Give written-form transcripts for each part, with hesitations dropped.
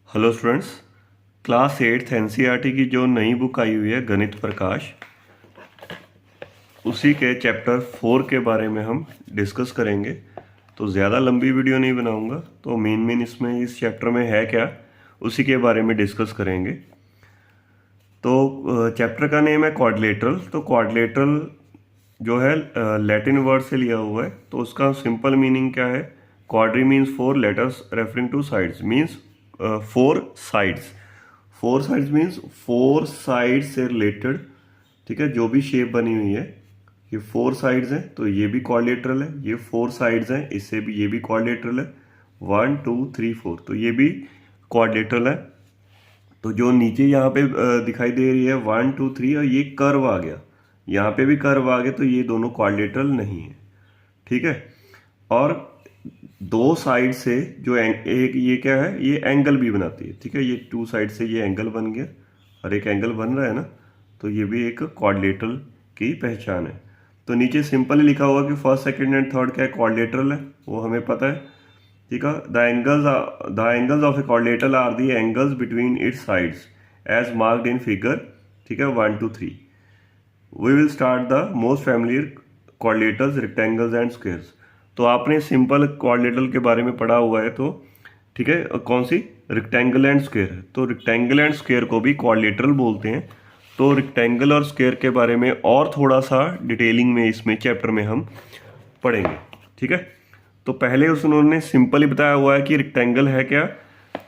Hello students, class 8th NCERT की जो नई बुक आई हुई है गणित प्रकाश, उसी के चैप्टर 4 के बारे में हम डिस्कस करेंगे। तो ज़्यादा लंबी वीडियो नहीं बनाऊंगा, तो मेन इसमें इस चैप्टर में है क्या उसी के बारे में डिस्कस करेंगे। तो चैप्टर का नेम है क्वाड्रिलेटरल। तो क्वाड्रिलेटरल जो है लैटिन वर्ड से लिया हुआ है, तो उसका सिंपल मीनिंग क्या है। Quadri means four, letters referring two sides means four sides. Four sides means four side से रिलेटेड, ठीक है, जो भी शेप बनी हुई है ये फोर साइड्स हैं, तो ये भी क्वाड्रिलेटरल है। ये फोर साइड्स हैं, इससे भी ये भी क्वाड्रिलेटरल है। 1 2 3 4, तो ये भी क्वाड्रिलेटरल है। तो जो नीचे यहाँ पे दिखाई दे रही है 1 2 3, और ये कर्व आ गया, यहाँ पे भी कर्व आ गया, तो ये दोनों क्वाड्रिलेटरल नहीं है, ठीक है। और दो साइड से जो एक ये क्या है, ये एंगल भी बनाती है, ठीक है। ये टू साइड से ये एंगल बन गया और एक एंगल बन रहा है ना, तो ये भी एक क्वाड्रिलेटरल की पहचान है। तो नीचे सिंपल लिखा हुआ कि फर्स्ट सेकंड एंड थर्ड क्या है, क्वाड्रिलेटरल है, वो हमें पता है, ठीक है। The angles of a quadrilateral are the angles between its sides as marked in figure, ठीक है, 1 2 3। We will start the most familiar quadrilaterals, rectangles and squares. तो आपने सिंपल क्वाड्रिलेटरल के बारे में पढ़ा हुआ है, तो ठीक है, कौन सी, रेक्टेंगल एंड स्क्वायर। तो रेक्टेंगल एंड स्क्वायर को भी क्वाड्रिलेटरल बोलते हैं। तो रेक्टेंगल और स्क्वायर के बारे में और थोड़ा सा डिटेलिंग में इसमें चैप्टर में हम पढ़ेंगे, ठीक है। तो पहले उन्होंने सिंपल ही बताया हुआ है कि रेक्टेंगल है क्या,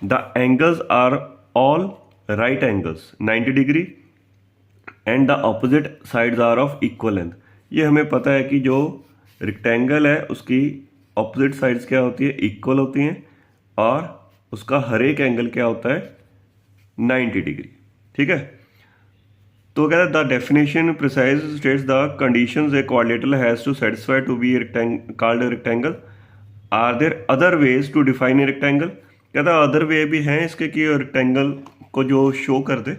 the angles are all right angles 90 degree and the opposite sides are of equal length. ये हमें पता है कि जो रेक्टेंगल है उसकी ऑपोजिट साइड्स क्या होती है, इक्वल होती हैं, और उसका हर एक एंगल क्या होता है, 90 डिग्री, ठीक है। तो कहता है the definition precise states the conditions a quadrilateral has to satisfy to be called a rectangle. Are there other ways to define a rectangle. कहता है अदर वे भी हैं इसके कि रेक्टेंगल को जो शो कर दे।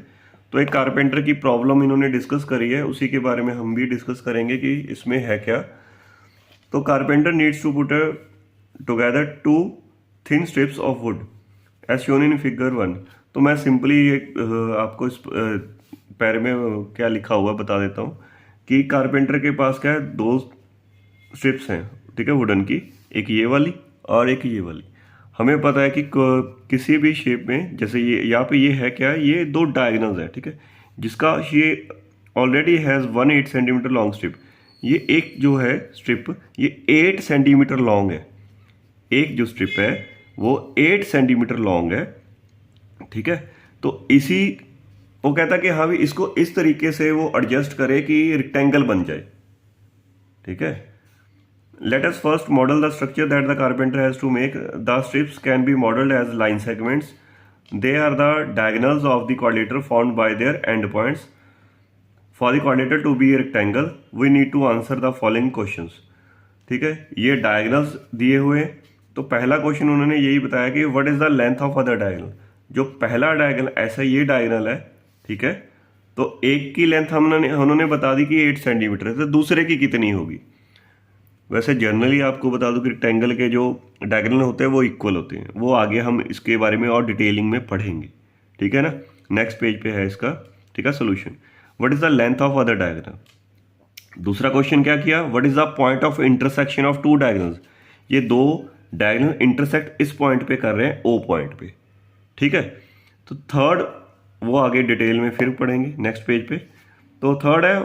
तो एक कारपेंटर की प्रॉब्लम इन्होंने डिस्कस करी है, उसी के बारे में हम भी डिस्कस करेंगे कि इसमें है क्या। तो carpenter needs to put together two thin strips of wood as shown in figure 1। तो मैं सिंपली आपको इस पैरे में क्या लिखा हुआ बता देता हूँ कि कारपेंटर के पास क्या है, दो स्ट्रिप्स हैं, ठीक है, वुडन की, एक ये वाली और एक ये वाली। हमें पता है कि किसी भी शेप में, जैसे ये यहाँ पे ये है क्या, ये दो डायगोनल्स है, ठीक है, जिसका ये already has 1 8 centimetre long strip. ये एक जो है स्ट्रिप ये 8 सेंटीमीटर लॉन्ग है। एक जो स्ट्रिप है वो 8 सेंटीमीटर लॉन्ग है, ठीक है। तो इसी वो कहता है कि हाँ भी इसको इस तरीके से वो एडजस्ट करे कि रेक्टेंगल बन जाए, ठीक है। Let us first model the structure that the carpenter has to make. The strips can be modeled as line segments. They are the diagonals of the quadrilateral formed by their endpoints. For the quadrilateral to be a rectangle, we need to answer the following questions. ठीक है, ये diagonals दिए हुए। तो पहला question उन्होंने यही बताया कि what is the length of other diagonal. जो पहला डायगोनल, ऐसा ये डायगोनल है, ठीक है, तो एक की लेंथ उन्होंने बता दी कि 8 सेंटीमीटर है, तो दूसरे की कितनी होगी। वैसे जनरली आपको बता दूं कि रेक्टेंगल के जो डायगोनल होते हैं वो इक्वल होते हैं, वो आगे हम इसके बारे में और डिटेलिंग में पढ़ेंगे, ठीक है ना। नेक्स्ट पेज पे है इसका, ठीक है, solution. What is the length of other diagonal. दूसरा क्वेश्चन क्या किया, what is the point of intersection of two diagonals. ये दो डायगोनल इंटरसेक्ट इस पॉइंट पे कर रहे हैं, ओ पॉइंट पे, ठीक है। तो थर्ड वो आगे डिटेल में फिर पढ़ेंगे नेक्स्ट पेज पे। तो थर्ड है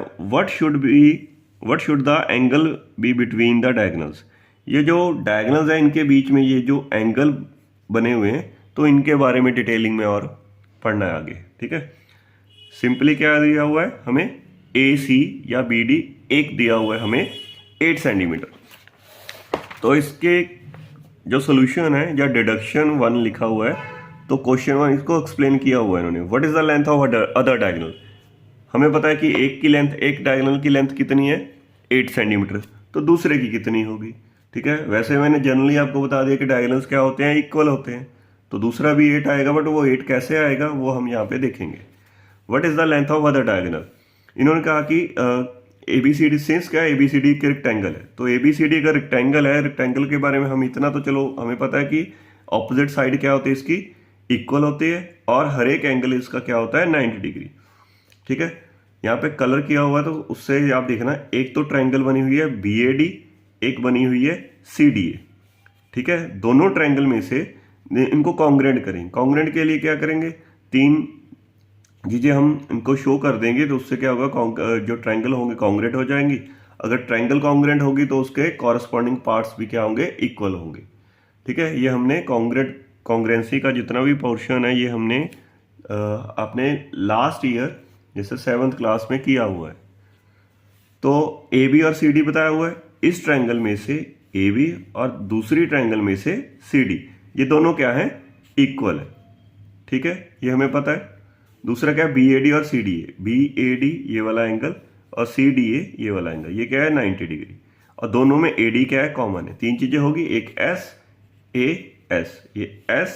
what should the angle be between the diagonals. ये जो डायगोनल्स हैं इनके बीच में ये जो एंगल बने हुए हैं, तो इनके बारे में डिटेलिंग में और पढ़ना है आगे, ठीक है। सिंपली क्या दिया हुआ है हमें, ए सी या बी डी एक दिया हुआ है हमें 8 सेंटीमीटर। तो इसके जो सोल्यूशन है या डिडक्शन 1 लिखा हुआ है, तो क्वेश्चन 1 इसको एक्सप्लेन किया हुआ है इन्होंने। What is the length of other diagonal. हमें पता है कि एक की लेंथ, एक डायगोनल की लेंथ कितनी है, 8 सेंटीमीटर, तो दूसरे की कितनी होगी, ठीक है। वैसे मैंने जनरली आपको बता दिया कि डायगोनल्स क्या होते हैं, इक्वल होते हैं, तो दूसरा भी 8 आएगा, बट वो 8 कैसे आएगा वो हम यहाँ पे देखेंगे। What is the length of other diagonal. इन्होंने कहा कि ABCD सिंस क्या है, ABCD के रेक्टेंगल है, तो ABCD का रेक्टेंगल है। रेक्टेंगल के बारे में हम इतना तो चलो हमें पता है कि ऑपोजिट साइड क्या होती है इसकी, इक्वल होती है और हर एक एंगल इसका क्या होता है 90 डिग्री। ठीक है, यहाँ पे कलर किया हुआ है तो उससे आप देखना, एक तो ट्रायंगल बनी हुई है BAD, एक बनी हुई है CDA। ठीक है, दोनों ट्रायंगल में से इनको कॉन्ग्रेंट करें। कॉन्ग्रेंट के लिए क्या करेंगे, 3 चीजें हम इनको शो कर देंगे तो उससे क्या होगा, जो ट्रायंगल होंगे कॉन्ग्रेंट हो जाएंगी। अगर ट्रायंगल कॉन्ग्रेंट होगी तो उसके कॉरस्पॉन्डिंग पार्ट्स भी क्या होंगे, इक्वल होंगे। ठीक है, ये हमने कॉन्ग्रेंसी का जितना भी पोर्शन है ये हमने अपने लास्ट ईयर जैसे 7th क्लास में किया हुआ है। तो AB और CD बताया हुआ है, इस ट्रायंगल में से AB और दूसरी ट्रायंगल में से CD, ये दोनों क्या है, इक्वल है। ठीक है, ये हमें पता है। दूसरा क्या है, BAD और CDA, BAD ये वाला एंगल और CDA ये वाला एंगल, ये क्या है 90 डिग्री, और दोनों में AD क्या है, कॉमन है। 3 चीजें होगी, एक S A S, ये S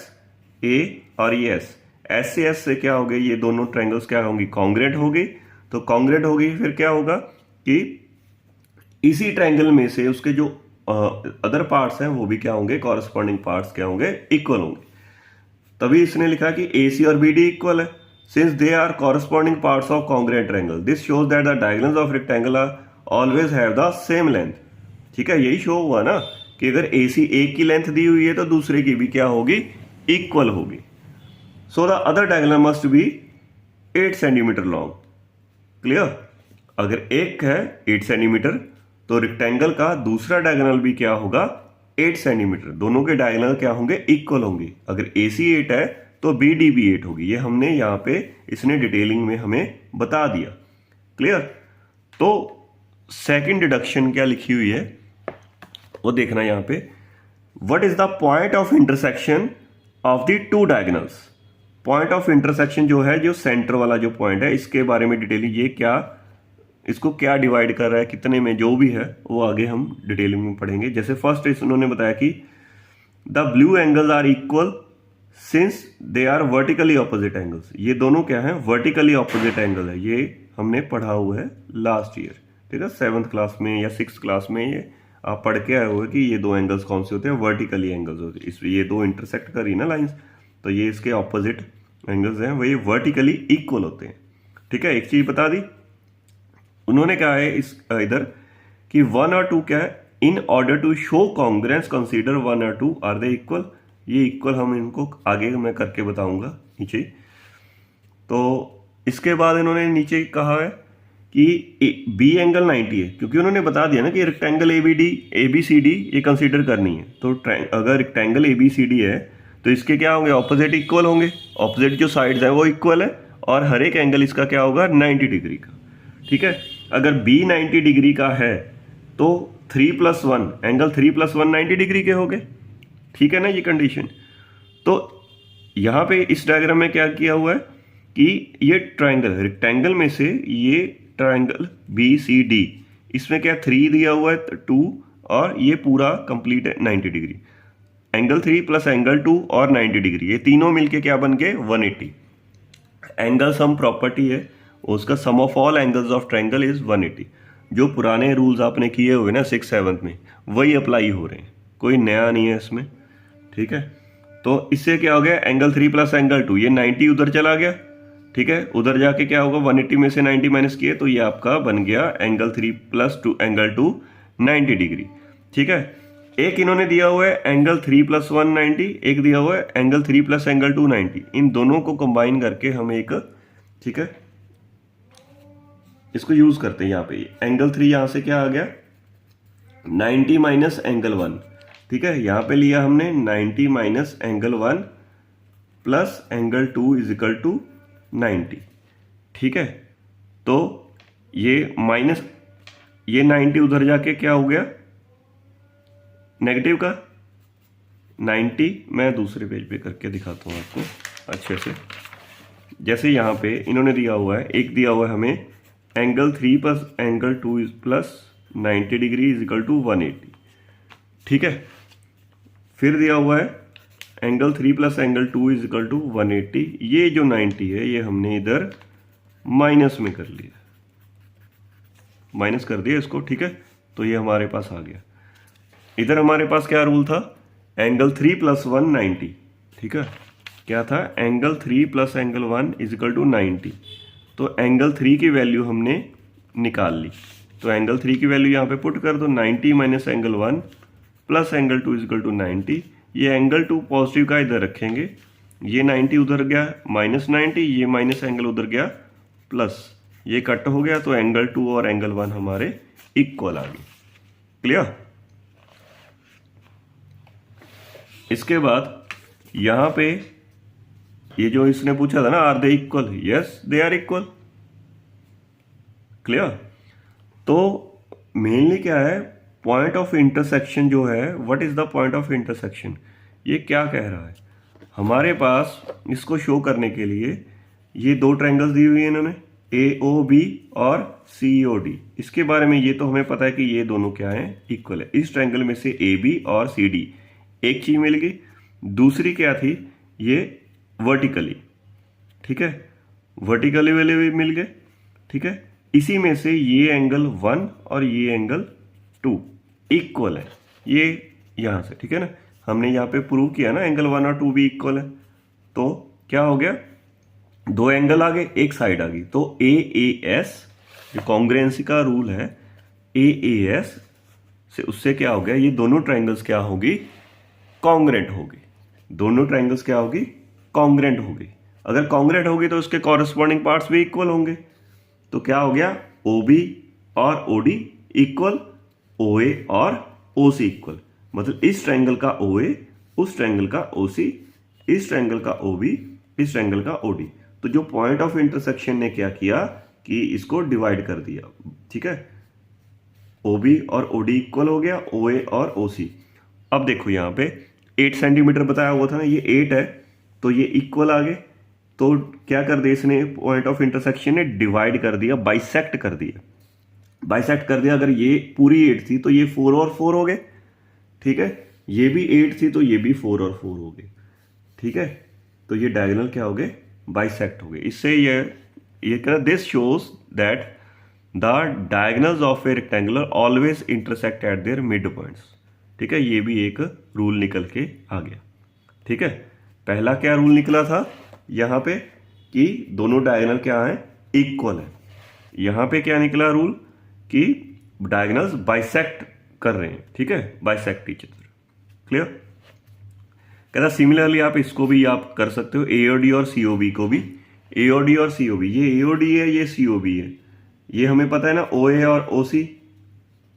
A और ये S से S से क्या हो गई, ये दोनों ट्रायंगल्स क्या होंगी, कॉन्ग्रेंट होगी। तो कॉन्ग्रेंट होगी फिर क्या होगा कि इसी ट्रायंगल में से उसके जो अदर पार्ट्स हैं वो भी क्या होंगे, कॉरस्पॉन्डिंग पार्ट्स क्या होंगे, इक्वल होंगे। तभी इसने लिखा कि AC और BD इक्वल है, since they are corresponding parts of congruent triangle, this shows that the diagonals of rectangle are always have the same length. ठीक है, यही शो हुआ ना कि अगर AC एक की लेंथ दी हुई है तो दूसरे की भी क्या होगी, इक्वल होगी। So the other diagonal must be 8 centimetre long. Clear, अगर एक है 8 सेंटीमीटर तो रेक्टेंगल का दूसरा डायगोनल भी क्या होगा, 8 सेंटीमीटर। दोनों के डायगोनल क्या होंगे, इक्वल होंगे। अगर AC 8 है तो BD भी 8 होगी। ये हमने यहाँ पे इसने डिटेलिंग में हमें बता दिया। क्लियर, तो सेकंड डिडक्शन क्या लिखी हुई है वो देखना यहाँ पे, what is the point of intersection of the 2 diagonals. Point of intersection जो है, जो सेंटर वाला जो पॉइंट है, इसके बारे में डिटेलिंग, ये क्या, इसको क्या डिवाइड कर रहा है, कितने में, जो भी है वो आगे हम डिटेलिंग में पढ़ेंगे। जैसे फर्स्ट उन्होंने बताया कि the blue angles are equal since they are vertically opposite angles. ये दोनों क्या है, वर्टिकली ऑपोजिट एंगल है। ये हमने पढ़ा हुआ है लास्ट ईयर। ठीक है, 7th क्लास में या 6th क्लास में ये आप पढ़ के आए हुए कि ये 2 एंगल्स कौन से होते हैं, वर्टिकली एंगल्स होते हैं। इसलिए ये 2 इंटरसेक्ट करी ना लाइंस, तो ये इसके ऑपोजिट एंगल्स हैं, वही वर्टिकली इक्वल होते हैं। ठीक है, एक चीज बता दी उन्होंने, क्या है इस इधर कि 1 और 2 क्या है, in order to show congruence consider 1 और 2 आर दे इक्वल। ये इक्वल हम इनको आगे मैं करके बताऊंगा नीचे। तो इसके बाद इन्होंने नीचे कहा है कि B एंगल 90 है, क्योंकि उन्होंने बता दिया ना कि रेक्टेंगल ABCD ये कंसीडर करनी है। तो अगर रेक्टेंगल ABCD है तो इसके क्या होंगे, ऑपोजिट इक्वल होंगे। ऑपोजिट जो साइड्स हैं वो इक्वल है और हर एक एंगल इसका क्या होगा, 90 डिग्री का। ठीक है, अगर B 90 डिग्री का है तो 3+1 एंगल 3+1 90 डिग्री के हो गए। ठीक है ना, ये कंडीशन। तो यहां पे इस डायग्राम में क्या किया हुआ है कि ये ट्रायंगल, रेक्टेंगल में से ये ट्रायंगल BCD, इसमें क्या 3 दिया हुआ है 2, और ये पूरा कंप्लीट है 90 डिग्री। एंगल 3 प्लस एंगल 2 और 90 डिग्री, ये तीनों मिलके क्या बन गए 180। एंगल सम प्रॉपर्टी है, उसका sum of all angles of triangle is 180। जो पुराने रूल्स आपने किए हुए ना 6th 7th में, वही अप्लाई हो रहे हैं, कोई नया नहीं है इसमें। ठीक है, तो इससे क्या हो गया, एंगल 3 प्लस एंगल 2, ये 90 उधर चला गया। ठीक है, उधर जाके क्या होगा, 180 में से 90 माइनस किए तो ये आपका बन गया एंगल 3 प्लस 2 एंगल 2 90 डिग्री। ठीक है, एक इन्होंने दिया हुआ है एंगल 3 प्लस 1 90, एक दिया हुआ है एंगल 3 प्लस एंगल 2 90। इन दोनों को कंबाइन करके हम एक, ठीक है, इसको यूज करते हैं। यहाँ पे एंगल 3 यहां से क्या आ गया 90 माइनस एंगल 1। ठीक है, यहां पे लिया हमने 90 minus angle 1 plus angle 2 is equal to 90। ठीक है, तो ये माइनस, ये 90 उधर जाके क्या हो गया नेगेटिव का 90। मैं दूसरे पेज पे करके दिखाता हूं आपको अच्छे से। जैसे यहां पे इन्होंने दिया हुआ है, एक दिया हुआ है हमें angle 3 plus angle 2 is plus 90 degree is equal to 180। ठीक है, फिर दिया हुआ है angle 3 plus angle 2 is equal to 180। ये जो 90 है ये हमने इधर माइनस में कर लिया, माइनस कर दिया इसको। ठीक है, तो ये हमारे पास आ गया। इधर हमारे पास क्या रूल था, एंगल 3 प्लस 1 90। ठीक है, क्या था, angle 3 plus angle 1 is equal to 90। तो एंगल 3 की वैल्यू हमने निकाल ली, तो एंगल 3 की वैल्यू यहाँ पे पुट कर दो, 90 minus angle 1 plus angle 2 is equal to 90। ये एंगल 2 पॉजिटिव का इधर रखेंगे, ये 90 उधर गया माइनस 90, ये माइनस एंगल उधर गया प्लस, ये कट हो गया, तो एंगल 2 और एंगल 1 हमारे इक्वल आ गए। क्लियर। इसके बाद यहां पे ये जो इसने पूछा था ना, are they equal, yes they are equal. Clear. तो मेनली क्या है, पॉइंट ऑफ इंटरसेक्शन जो है, what is the point of intersection, ये क्या कह रहा है हमारे पास, इसको शो करने के लिए ये दो ट्रायंगल्स दी हुई है इन्होंने, AOB और COD। इसके बारे में ये तो हमें पता है कि ये दोनों क्या है, इक्वल है। इस ट्रायंगल में से AB और CD एक चीज मिल गई, दूसरी क्या थी, ये वर्टिकली, ठीक है, वर्टिकली वाले भी मिल गए, ठीक है। इसी में से ये एंगल 1 और ये एंगल 2 इक्वल है, ये यहां से, ठीक है ना, हमने यहाँ पे प्रूव किया ना एंगल 1 और 2 भी इक्वल है। तो क्या हो गया, दो एंगल आ गए, एक साइड आ गई, तो AAS जो कॉन्ग्रुएंसी का रूल है, AAS से उससे क्या हो गया, ये दोनों ट्रायंगल्स क्या होगी, कॉन्ग्रुएंट होगी। दोनों ट्रायंगल्स क्या होगी, कॉन्ग्रुएंट होगी। अगर कॉन्ग्रुएंट होगी तो उसके कॉरस्पॉन्डिंग पार्ट्स भी इक्वल होंगे। तो क्या हो गया, OB और OD इक्वल, OA और OC इक्वल। मतलब इस ट्रायंगल का OA, उस ट्रायंगल का OC, इस ट्रायंगल का OB, इस ट्रायंगल का OD। तो जो पॉइंट ऑफ इंटरसेक्शन ने क्या किया कि इसको डिवाइड कर दिया, ठीक है। OB और OD इक्वल हो गया, OA और OC। अब देखो यहाँ पे 8 सेंटीमीटर बताया हुआ था ना, ये 8 है, तो ये इक्वल आ गए। तो क्या कर दिया इसने, पॉइंट ऑफ इंटरसेक्शन ने डिवाइड कर दिया, बाइसेक्ट कर दिया, बाइसेक्ट कर दिया। अगर ये पूरी 8 थी तो ये 4 और 4 हो गए, ठीक है। ये भी 8 थी तो ये भी 4 और 4 हो गए, ठीक है। तो ये डायगोनल क्या हो गए, बाइसेक्ट हो गए। इससे ये कहना, this shows that the diagonals of A rectangular always intersect at there mid points, ठीक है। ये भी एक रूल निकल के आ गया, ठीक है। पहला क्या रूल निकला था यहाँ पे कि दोनों डायगोनल क्या है, इक्वल है। यहाँ पे क्या निकला रूल कि डायगोनल्स बाइसेक्ट कर रहे हैं, ठीक है, बाइसेक्ट ईच अदर। क्लियर। कहता सिमिलरली आप इसको भी आप कर सकते हो, AOD और COB को भी, AOD और COB, ये AOD है, ये COB है, ये हमें पता है ना, OA और OC,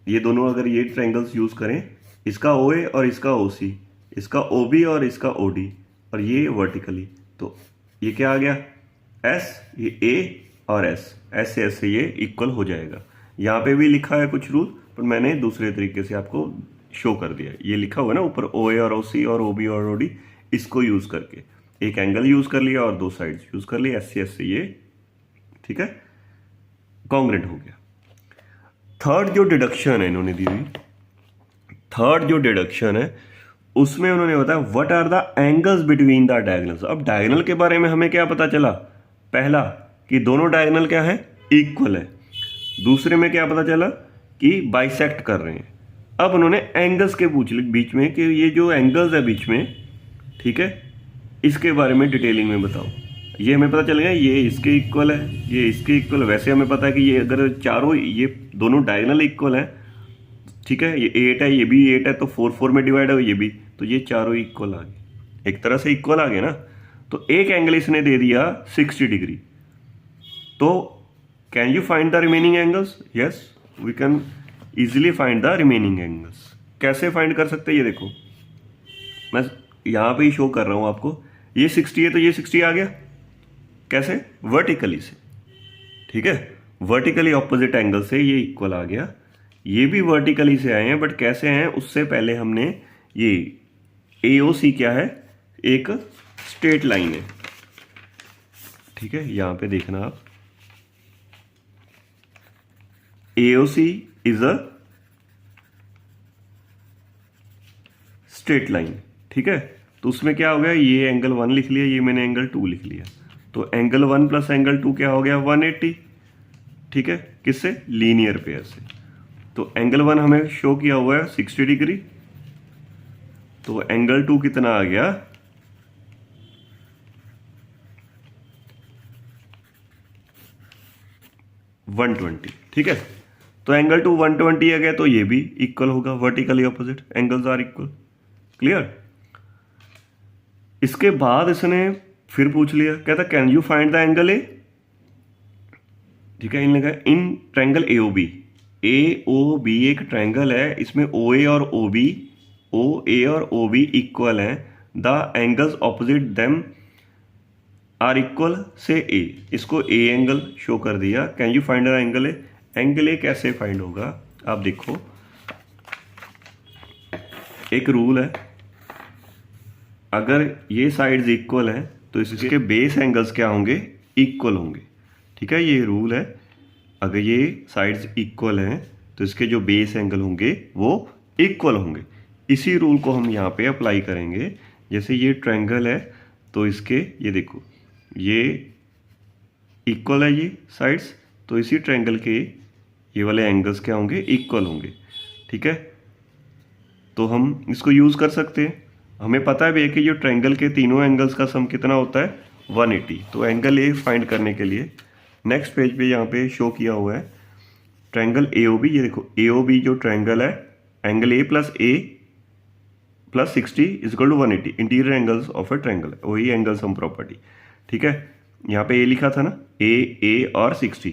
ये दोनों अगर ये ट्रायंगल्स यूज करें, इसका OA और इसका OC, इसका OB और इसका OD, और ये वर्टिकली, तो ये क्या आ गया, S, ये A और S से S से ये इक्वल हो जाएगा। यहाँ पे भी लिखा है कुछ रूल, पर मैंने दूसरे तरीके से आपको शो कर दिया। ये लिखा हुआ है ना ऊपर, OA और OC और OB और OD, इसको यूज करके एक एंगल यूज कर लिया और दो साइड्स यूज कर लिया, S से ये, ठीक है, कॉन्ग्रुएंट हो गया। थर्ड जो डिडक्शन है इन्होंने दी हुई, थर्ड जो डिडक्शन है उसमें उन्होंने बताया what are the angles between the diagonals. अब डायगोनल के बारे में हमें क्या पता चला, पहला कि दोनों डायगोनल क्या है, इक्वल है। दूसरे में क्या पता चला कि बाइसेक्ट कर रहे हैं। अब उन्होंने एंगल्स के पूछ लिया बीच में कि ये जो एंगल्स है बीच में, ठीक है, इसके बारे में डिटेलिंग में बताओ। ये हमें पता चल गया ये इसके इक्वल है, ये इसके इक्वल है। वैसे हमें पता है कि ये अगर चारों ये दोनों डायगोनल इक्वल है, ठीक है, ये 8 है, ये भी 8 है, तो 4 4 में डिवाइड है ये भी, तो ये चारों इक्वल आ गए, एक तरह से इक्वल आ गए ना। तो एक एंगल इसने दे दिया 60 डिग्री, तो can you find the remaining angles, yes we can easily find the remaining angles. कैसे फाइंड कर सकते हैं, ये देखो मैं यहाँ पे ही शो कर रहा हूँ आपको, ये 60 है तो ये 60 आ गया, कैसे, वर्टिकली से, ठीक है, वर्टिकली ऑपोजिट एंगल से ये इक्वल आ गया। ये भी वर्टिकली से आए हैं, बट कैसे हैं, उससे पहले हमने ये AOC क्या है, एक स्ट्रेट लाइन है, ठीक है, यहां पे देखना आप, AOC is a straight line, ठीक है। तो उसमें क्या हो गया, ये एंगल 1 लिख लिया, ये मैंने एंगल 2 लिख लिया, तो एंगल 1 प्लस एंगल 2 क्या हो गया, 180, ठीक है, किससे, लीनियर पेयर से। तो एंगल 1 हमें शो किया हुआ है 60 डिग्री, तो एंगल 2 कितना आ गया, 120, ठीक है। तो एंगल टू 120 आ गया तो ये भी इक्वल होगा, vertically opposite, angles are equal. Clear. इसके बाद इसने फिर पूछ लिया, कहता can you find the angle A, ठीक है। इन लगा इन ट्रायंगल एओबी, एओबी एक ट्रायंगल है, इसमें ओ ए और ओ बी, ओ ए और ओ बी इक्वल है, the angles opposite them are equal say A, इसको ए एंगल शो कर दिया। Can you find the angle A, angle A कैसे फाइंड होगा, आप देखो एक रूल है, अगर ये साइड्स इक्वल हैं तो इसके बेस एंगल्स क्या होंगे, इक्वल होंगे, ठीक है। ये रूल है, अगर ये साइड्स इक्वल हैं तो इसके जो बेस एंगल होंगे वो इक्वल होंगे। इसी रूल को हम यहाँ पे अप्लाई करेंगे। जैसे ये ट्रायंगल है तो इसके ये देखो ये इक्वल है ये साइड्स, तो इसी ट्रायंगल के ये वाले एंगल्स क्या होंगे, इक्वल होंगे, ठीक है। तो हम इसको यूज़ कर सकते हैं। हमें पता है भी है कि जो ट्रायंगल के तीनों एंगल्स का सम कितना होता है, 180। तो एंगल ए फाइंड करने के लिए नेक्स्ट पेज पे यहाँ पे शो किया हुआ है ट्रायंगल एओबी। ये देखो एओबी जो ट्रायंगल है, angle A plus 60 is equal to 180, interior angles of a triangle, वही एंगल सम प्रॉपर्टी, ठीक है। यहाँ पे ए लिखा था ना, ए और 60,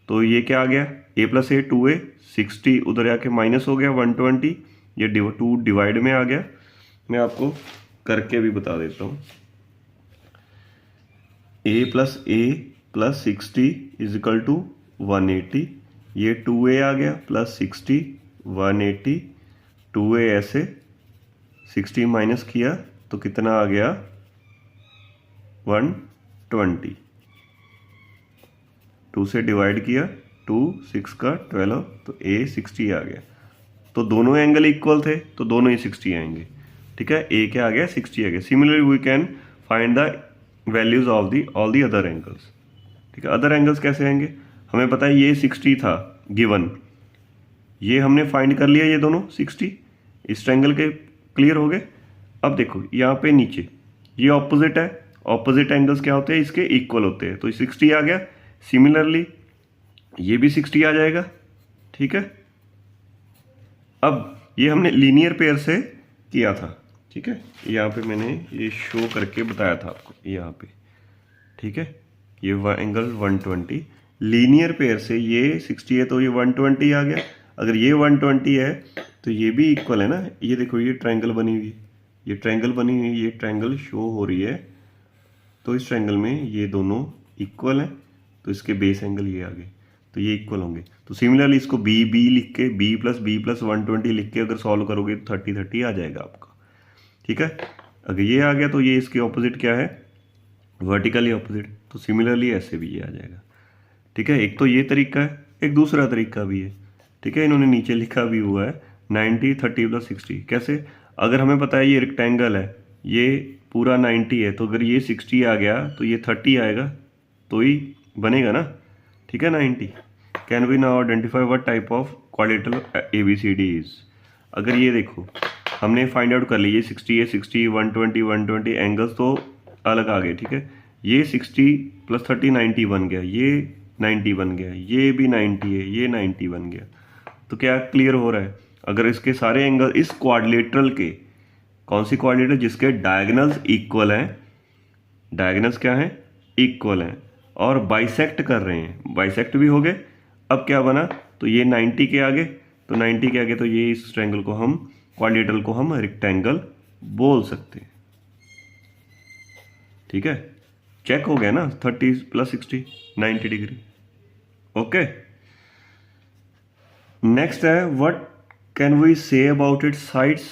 तो ये क्या आ गया, ए प्लस ए 2a, 60 उधर आके माइनस हो गया 120, ये 2 डिवाइड में आ गया। मैं आपको करके भी बता देता हूँ। ए प्लस 60 इज इक्वल टू 180, ये 2a आ गया प्लस 60 180, 2a ऐसे 60 माइनस किया तो कितना आ गया 120, 2 से डिवाइड किया 2 6 का 12, तो a 60 आ गया। तो दोनों एंगल इक्वल थे तो दोनों ही 60 आएंगे, ठीक है। a क्या आ गया, 60 आ गया। Similarly we can find the values of the all the other angles, ठीक है। अदर एंगल्स कैसे आएंगे, हमें पता है ये 60 था गिवन, ये हमने फाइंड कर लिया, ये दोनों 60 इस ट्रायंगल के क्लियर हो गए। अब देखो यहाँ पे नीचे ये ऑपोजिट है, ऑपोजिट एंगल्स क्या होते हैं, इसके इक्वल होते हैं, तो 60 आ गया। सिमिलरली ये भी 60 आ जाएगा, ठीक है। अब ये हमने लीनियर पेयर से किया था, ठीक है। यहाँ पे मैंने ये शो करके बताया था आपको यहाँ पे, ठीक है। ये एंगल 120 लीनियर पेयर से, ये 60 है तो ये 120 आ गया। अगर ये 120 है तो ये भी इक्वल है ना, ये देखो ये ट्रायंगल बनी हुई, ये ट्रायंगल बनी हुई, ये ट्रायंगल शो हो रही है, तो इस ट्रायंगल में ये दोनों इक्वल हैं, तो इसके बेस एंगल ये आ गए, तो ये इक्वल होंगे। तो सिमिलरली इसको बी लिख के बी प्लस 120 लिख के अगर सॉल्व करोगे तो 30 आ जाएगा आपका, ठीक है। अगर ये आ गया तो ये इसके ऑपोजिट क्या है, वर्टिकली ऑपोजिट, तो सिमिलरली ऐसे भी ये आ जाएगा, ठीक है। एक तो ये तरीका है, एक दूसरा तरीका भी है, ठीक है। इन्होंने नीचे लिखा भी हुआ है 90 30 प्लस 60। कैसे, अगर हमें पता है ये रेक्टेंगल है, ये पूरा 90 है, तो अगर ये 60 आ गया तो ये 30 आएगा, तो ही बनेगा ना, ठीक है। 90 can we now identify what type of quadrilateral ABCD is. अगर ये देखो हमने फाइंड आउट कर लिया, ये 60 है, 60 120 एंगल्स तो अलग आ गए, ठीक है। ये 60 प्लस 30 90 बन गया, ये 90 बन गया, ये भी 90 है, ये 90 बन गया। तो क्या क्लियर हो रहा है, अगर इसके सारे एंगल इस क्वाड्रिलेटरल के, कौन सी क्वाड्रिलेटरल, जिसके डायगोनल्स इक्वल हैं, डायगोनल्स क्या हैं, इक्वल हैं, और बाइसेक्ट कर रहे हैं, बाइसेक्ट भी हो गए। अब क्या बना, तो ये 90 के आगे, तो 90 के आगे तो ये इस ट्रायंगल को हम, क्वाड्रिलेटरल को हम रेक्टेंगल बोल सकते हैं, ठीक है। चेक हो गया ना, 30 प्लस 60 90 डिग्री, ओके। नेक्स्ट है what can we say about its sides,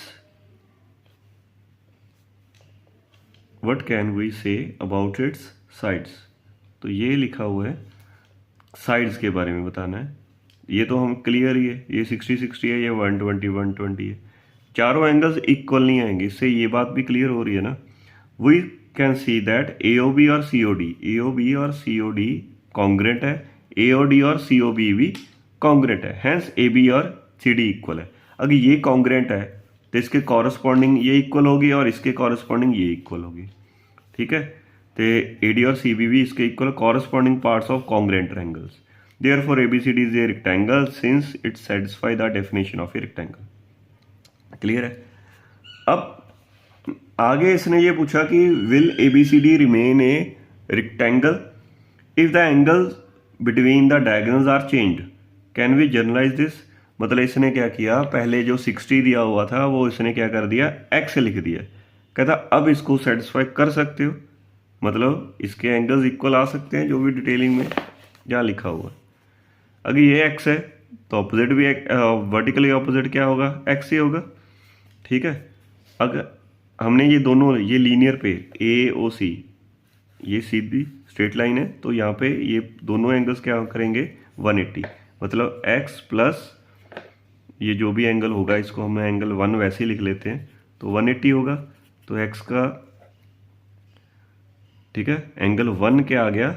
what can we say about its sides. तो ये लिखा हुआ है साइड्स के बारे में बताना है, ये तो हम क्लियर ही है, ये 60 है, ये 120 है, चारों एंगल्स इक्वल नहीं आएंगे, इससे ये बात भी क्लियर हो रही है ना। We can see that AOB और COD कॉन्ग्रेंट है, AOD और COB भी कॉन्ग्रेंट है, हैंस AB और CD इक्वल है। अगर ये कॉन्ग्रेंट है तो इसके कॉरस्पॉन्डिंग ये इक्वल होगी और इसके कॉरस्पॉन्डिंग ये इक्वल होगी, ठीक है। तो AD और CB भी इसके equal corresponding parts of congruent triangles. Therefore ABCD is a rectangle since it satisfy the definition of a rectangle. Clear है। अब आगे इसने ये पूछा कि will ABCD remain a rectangle if the angles between the diagonals are changed, can we generalize this. मतलब इसने क्या किया, पहले जो 60 दिया हुआ था वो इसने क्या कर दिया, x लिख दिया। कहता अब इसको सेटिस्फाई कर सकते हो, मतलब इसके एंगल्स इक्वल आ सकते हैं जो भी डिटेलिंग में जहाँ लिखा हुआ है। अगर ये x है तो ऑपोजिट भी वर्टिकली ऑपोजिट क्या होगा, x ही होगा। ठीक है। अगर हमने ये दोनों, ये लीनियर पे AOC ये सीधी स्ट्रेट लाइन है, तो यहाँ पे ये दोनों एंगल्स क्या करेंगे 180, मतलब x प्लस ये जो भी एंगल होगा, इसको हम एंगल 1 वैसे ही लिख लेते हैं, तो 180 होगा। तो x का, ठीक है, एंगल 1 क्या आ गया,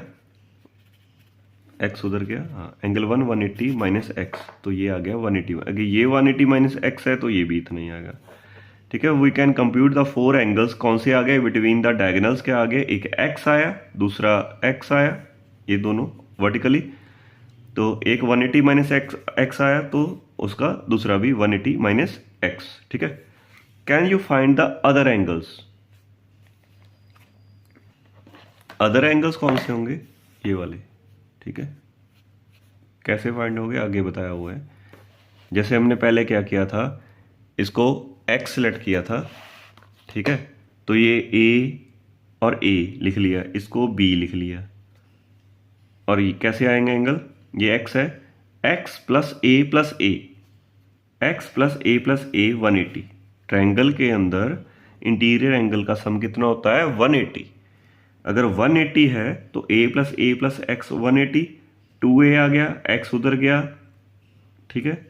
x उधर गया, हाँ, एंगल 1 180 माइनस x, तो ये आ गया 180। अगर ये 180 माइनस x है तो ये भी इतना ही आएगा। ठीक है। We can compute the 4 angles, कौन से आ गए, बिटवीन द डायगोनल्स के आगे एक x आया, दूसरा x आया, ये दोनों वर्टिकली, तो एक 180 माइनस x आया, तो उसका दूसरा भी 180 माइनस x। ठीक है। Can you find the other angles, other angles कौन से होंगे, ये वाले। ठीक है। कैसे फाइंड होंगे आगे बताया हुआ है। जैसे हमने पहले क्या किया था, इसको x सेलेक्ट किया था, ठीक है, तो ये a और a लिख लिया, इसको b लिख लिया, और ये कैसे आएंगे एंगल, ये x है, x plus a plus a, x plus a plus a 180। Triangle के अंदर इंटीरियर एंगल का सम कितना होता है 180। अगर 180 है तो a प्लस x 180, 2a आ गया, x उधर गया, ठीक है,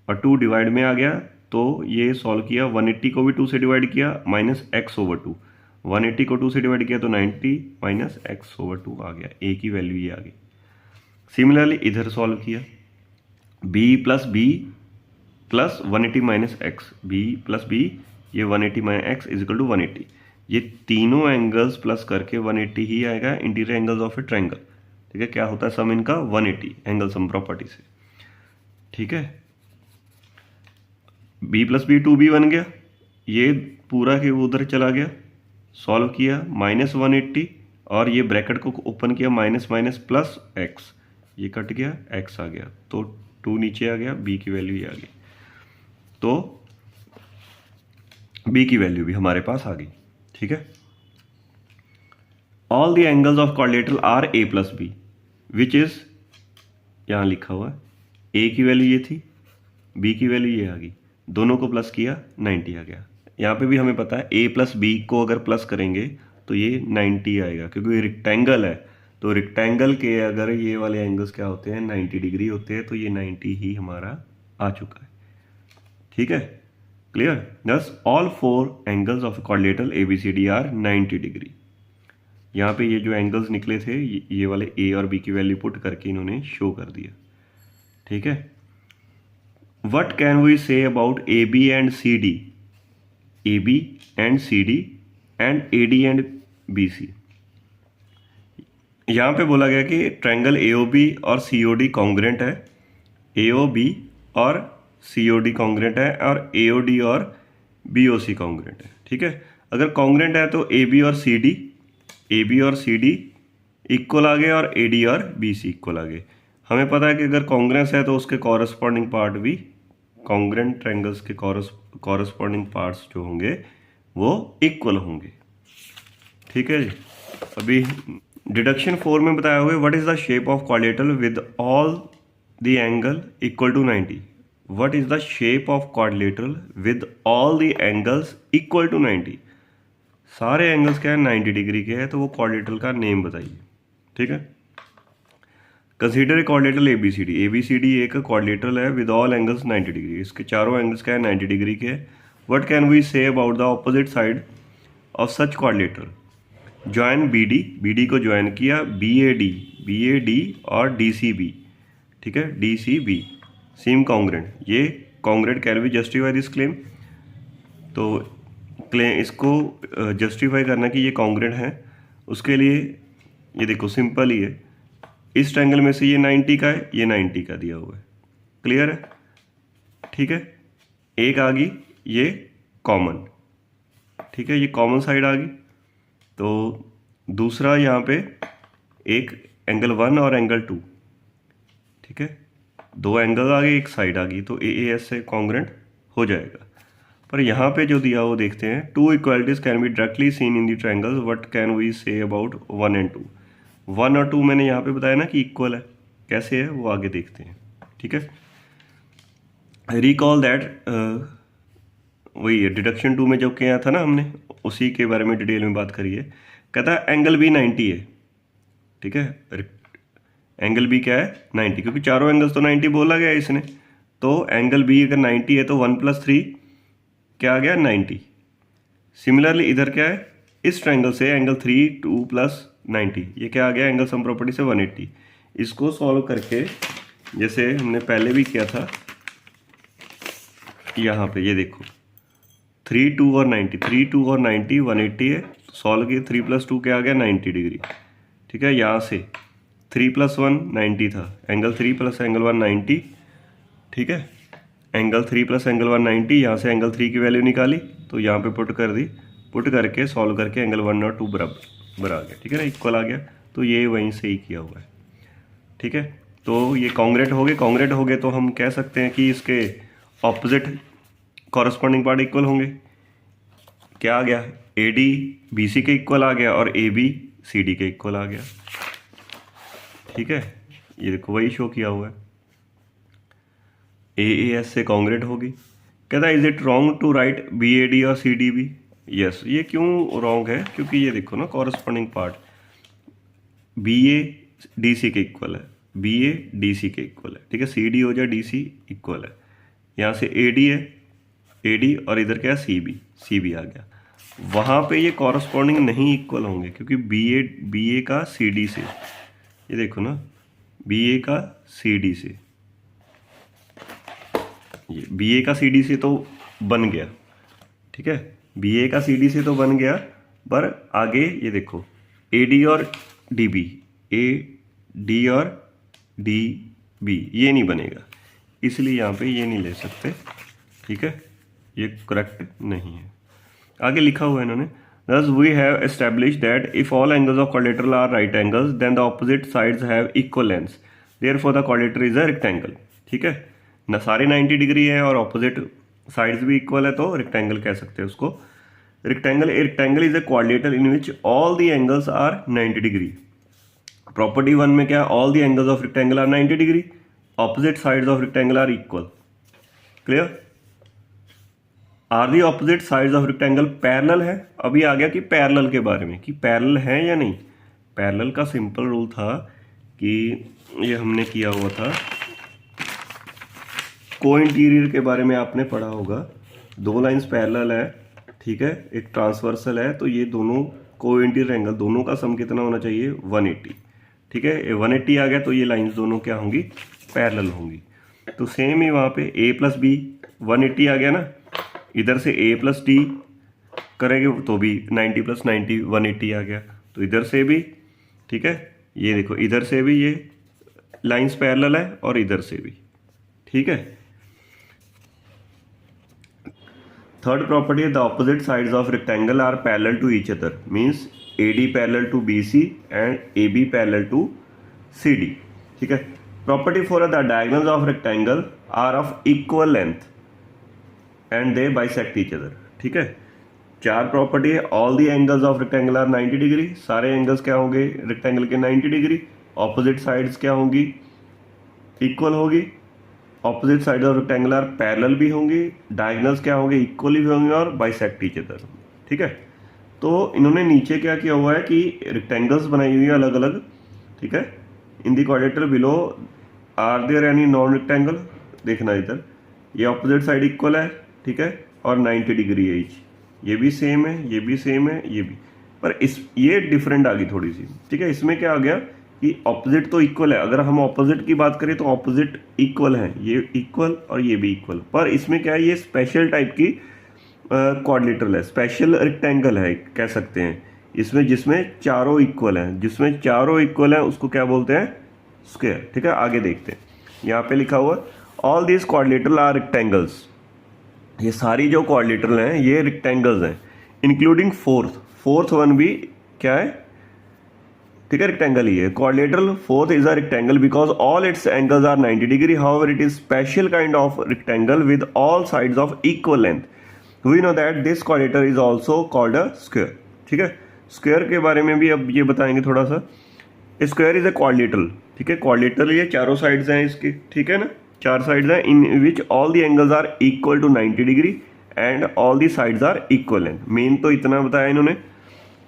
और 2 डिवाइड में आ गया, तो ये सॉल्व किया, 180 को भी 2 से डिवाइड किया, माइनस x ओवर 2, 180 को 2 से डिवाइड किया तो 90 माइनस x ओवर 2 आ गया, a की वैल्यू ये आ गई। सिमिलरली इधर सॉल्व किया, b plus 180 minus x, b plus b, ये 180 minus x is equal to 180। ये तीनों एंगल्स प्लस करके 180 ही आएगा, interior angles of a triangle. ठीक है। क्या होता है सम इनका 180, एंगल सम प्रॉपर्टी से। ठीक है। b प्लस बी 2b बन गया, ये पूरा के उधर चला गया, सॉल्व किया, माइनस 180, और ये ब्रैकेट को ओपन किया, माइनस माइनस प्लस x, ये कट गया, x आ गया, तो 2 नीचे आ गया, b की वैल्यू ये आ गई, तो b की वैल्यू भी हमारे पास आ गई। ठीक है। All the angles of quadrilateral are a plus B, which is, यहाँ लिखा हुआ है, a की वैल्यू ये थी, b की वैल्यू ये आ गई, दोनों को प्लस किया 90 आ गया। यहाँ पे भी हमें पता है a प्लस बी को अगर प्लस करेंगे तो ये 90 आएगा, क्योंकि ये रेक्टेंगल है, तो रेक्टेंगल के अगर ये वाले एंगल्स क्या होते हैं 90 डिग्री होते हैं, तो ये 90 ही हमारा आ चुका है। ठीक है। Clear. Thus all 4 angles of quadrilateral ABCD are 90 degree. यहाँ पे ये जो एंगल्स निकले थे, ये वाले a और b की वैल्यू पुट करके इन्होंने शो कर दिया। ठीक है। What can we say about AB and CD, AB and CD and AD and BC? यहाँ पे बोला गया कि ट्रायंगल AOB और COD कॉन्ग्रेंट है, AOB और COD कॉन्ग्रेंट है, और AOD और BOC कॉन्ग्रेंट है। ठीक है। अगर कॉन्ग्रेंट है तो AB और CD इक्वल आ गए, और AD और BC इक्वल आ गए। हमें पता है कि अगर कॉन्ग्रेंस है तो उसके कॉरस्पॉन्डिंग पार्ट भी, कॉन्ग्रेंट ट्रायंगल्स के कॉरस्पॉन्डिंग पार्ट्स जो होंगे वो इक्वल होंगे। ठीक है जी। अभी डिडक्शन 4 में बताया हुआ है, what is the shape of quadrilateral with all the angle equal to 90। What is the shape of quadrilateral with all the angles equal to 90। सारे एंगल्स क्या है 90 डिग्री के हैं, तो वो क्वाड्रिलेटरल का नेम बताइए। ठीक है। कंसीडर ए क्वाड्रिलेटरल ABCD एक क्वाड्रिलेटरल है विद ऑल एंगल्स 90 डिग्री, इसके चारों एंगल्स क्या है 90 डिग्री के। What can we say about the opposite side of such quadrilateral. Join BD को ज्वाइन किया, BAD और DCB। ठीक है। DCB सेम कॉन्ग्रेंट, ये congruent can we justify this claim. तो क्लेम इसको जस्टिफाई करना कि ये कॉन्ग्रेंट है, उसके लिए ये देखो सिंपल ही है, इस ट्रायंगल में से ये 90 का है, ये 90 का दिया हुआ है। क्लियर है? ठीक है, एक आ गई ये कॉमन, ठीक है, ये कॉमन साइड आ गई। तो दूसरा यहाँ पे एक एंगल 1 और एंगल 2, ठीक है, दो एंगल आ गए, एक साइड आ गई, तो ए एस से कॉन्ग्रेंट हो जाएगा। पर यहाँ पे जो दिया वो देखते हैं, two equalities can be directly seen in the triangles, what can we say about 1 and 2। 1 और 2 मैंने यहाँ पे बताया ना कि इक्वल है, कैसे है वो आगे देखते हैं। ठीक है, रिकॉल दैट, वही डिडक्शन 2 में जो किया था ना हमने, उसी के बारे में डिटेल में बात करी है। कहता है एंगल बी 90 है, ठीक है, एंगल बी क्या है 90, क्योंकि चारों एंगल्स तो 90 बोला गया है इसने, तो एंगल बी अगर 90 है तो 1 + 3 क्या आ गया 90। सिमिलरली इधर क्या है, इस ट्रायंगल से एंगल 3 2 + 90, ये क्या आ गया एंगल सम प्रॉपर्टी से 180। इसको सॉल्व करके जैसे हमने पहले भी किया था, यहाँ पे ये देखो 3 2 और 90, 3 2 और 90 180 है, सॉल्व किए 3 + 2 क्या आ गया 90 डिग्री। ठीक है, यहाँ से 3 + 1 90 था, एंगल 3 + एंगल 1 90, ठीक है, एंगल 3 + एंगल 1 90, यहाँ से एंगल 3 की वैल्यू निकाली तो यहाँ पे पुट कर दी, पुट करके सॉल्व करके एंगल 1 और 2 बराबर आ गया। ठीक है ना, इक्वल आ गया, तो ये वहीं से ही किया हुआ है। ठीक है, तो ये कॉन्ग्रेट हो गए, कॉन्ग्रेट हो गए तो हम कह सकते हैं कि इसके ऑपोजिट कॉरस्पॉन्डिंग पार्ट इक्वल होंगे। क्या आ गया, ए डी बी सी के इक्वल आ गया और ए बी सी डी के इक्वल आ गया। ठीक है, ये देखो वही शो किया हुआ है, ए एस से कॉन्ग्रेट होगी। कहता है is it wrong to write B A D और सी डी बी। यस, ये क्यों रॉन्ग है, क्योंकि ये देखो ना corresponding part B A D C के इक्वल है, बी ए डी सी के इक्वल है। ठीक है, सी डी हो जाए डी सी इक्वल है, यहाँ से ए डी है, ए डी और इधर क्या है सी बी आ गया। वहाँ पे ये कॉरस्पॉन्डिंग नहीं इक्वल होंगे, क्योंकि बी ए का सी डी से, ये देखो ना बी ए का सी डी से, ये बी ए का सी डी से तो बन गया। ठीक है, बी ए का सी डी से तो बन गया, पर आगे ये देखो ए डी और डी बी, ए डी और डी बी ये नहीं बनेगा, इसलिए यहाँ पे ये नहीं ले सकते। ठीक है, ये करेक्ट नहीं है। आगे लिखा हुआ है इन्होंने, thus we have established that if all angles of quadrilateral are right angles then the opposite sides have equal lengths, therefore the quadrilateral is a rectangle। ठीक है ना, सारे 90 डिग्री है और ऑपोजिट साइड्स भी इक्वल है, तो रेक्टेंगल कह सकते हैं उसको। Rectangle is a quadrilateral in which all the angles are 90 degree. Property 1 में क्या, all the angles of rectangle are 90 degree, opposite sides of rectangle are equal। Clear, are the opposite sides of rectangle parallel है। अभी आ गया कि parallel के बारे में, कि पैरेलल है या नहीं। पैरेलल का सिंपल रूल था कि ये हमने किया हुआ था, को इंटीरियर के बारे में आपने पढ़ा होगा। दो लाइंस पैरेलल है, ठीक है, एक ट्रांसवर्सल है, तो ये दोनों को इंटीरियर एंगल दोनों का सम कितना होना चाहिए 180। ठीक है, 180 आ गया तो ये लाइंस दोनों क्या होंगी, पैरेलल होंगी। तो सेम ही वहाँ पे a + b 180 आ गया ना, इधर से a + d करेंगे तो भी 90 + 90 180 आ गया, तो इधर से भी। ठीक है, ये देखो इधर से भी ये लाइंस पैरेलल है और इधर से भी। ठीक है, थर्ड प्रॉपर्टी है the opposite sides of rectangle are parallel to each other, means A D parallel to B C and A B parallel to C D. ठीक है, प्रॉपर्टी 4 है the diagonals of rectangle are of equal length and they bisect each other. ठीक है, चार property है, all the angles of rectangle are 90 degree, सारे angles क्या होंगे रेक्टेंगल के 90 डिग्री, ऑपोजिट साइड्स क्या होंगी इक्वल होगी, opposite side of rectangle are parallel भी होंगी, डायगोनल्स क्या होंगे इक्वली भी होंगे और बाइसेक्ट ईच अदर। ठीक है, तो इन्होंने नीचे क्या किया हुआ है कि रेक्टेंगल्स बनाई हुई है अलग अलग। ठीक है, in the quadrilateral below are there any non rectangle, देखना इधर ये ऑपोजिट साइड इक्वल है। ठीक है, और 90 डिग्री है ईच, ये भी सेम है, ये भी सेम है, ये भी, पर इस ये डिफरेंट आ गई थोड़ी सी। ठीक है, इसमें क्या आ गया कि ऑपोजिट तो इक्वल है, अगर हम ऑपोजिट की बात करें तो ऑपोजिट इक्वल है, ये इक्वल और ये भी इक्वल, पर इसमें क्या है ये स्पेशल टाइप की क्वाड्रिलेटरल है, स्पेशल रेक्टेंगल है कह सकते हैं इसमें, जिसमें चारों इक्वल हैं, जिसमें चारों इक्वल हैं उसको क्या बोलते हैं स्क्वायर। ठीक है, आगे देखते हैं। यहाँ पे लिखा हुआ all these quadrilateral are rectangles, ये सारी जो क्वाड्रिलेटरल हैं ये रेक्टेंगल्स हैं, इंक्लूडिंग फोर्थ वन भी क्या है, ठीक है, रेक्टेंगल ही है। Quadrilateral fourth is a rectangle because all its angles are 90 degree, however it is special kind of rectangle with all sides of equal length. We know that this quadrilateral is also called a square. ठीक है, square के बारे में भी अब ये बताएंगे थोड़ा सा। स्क्वायर इज अ क्वाड्रिलेटरल, ठीक है, क्वाड्रिलेटरल ये चारों साइड्स हैं इसके, ठीक है ना, 4 साइड्स हैं, in which all the angles are equal to 90 degree and all the sides are equal length. मेन तो इतना बताया इन्होंने।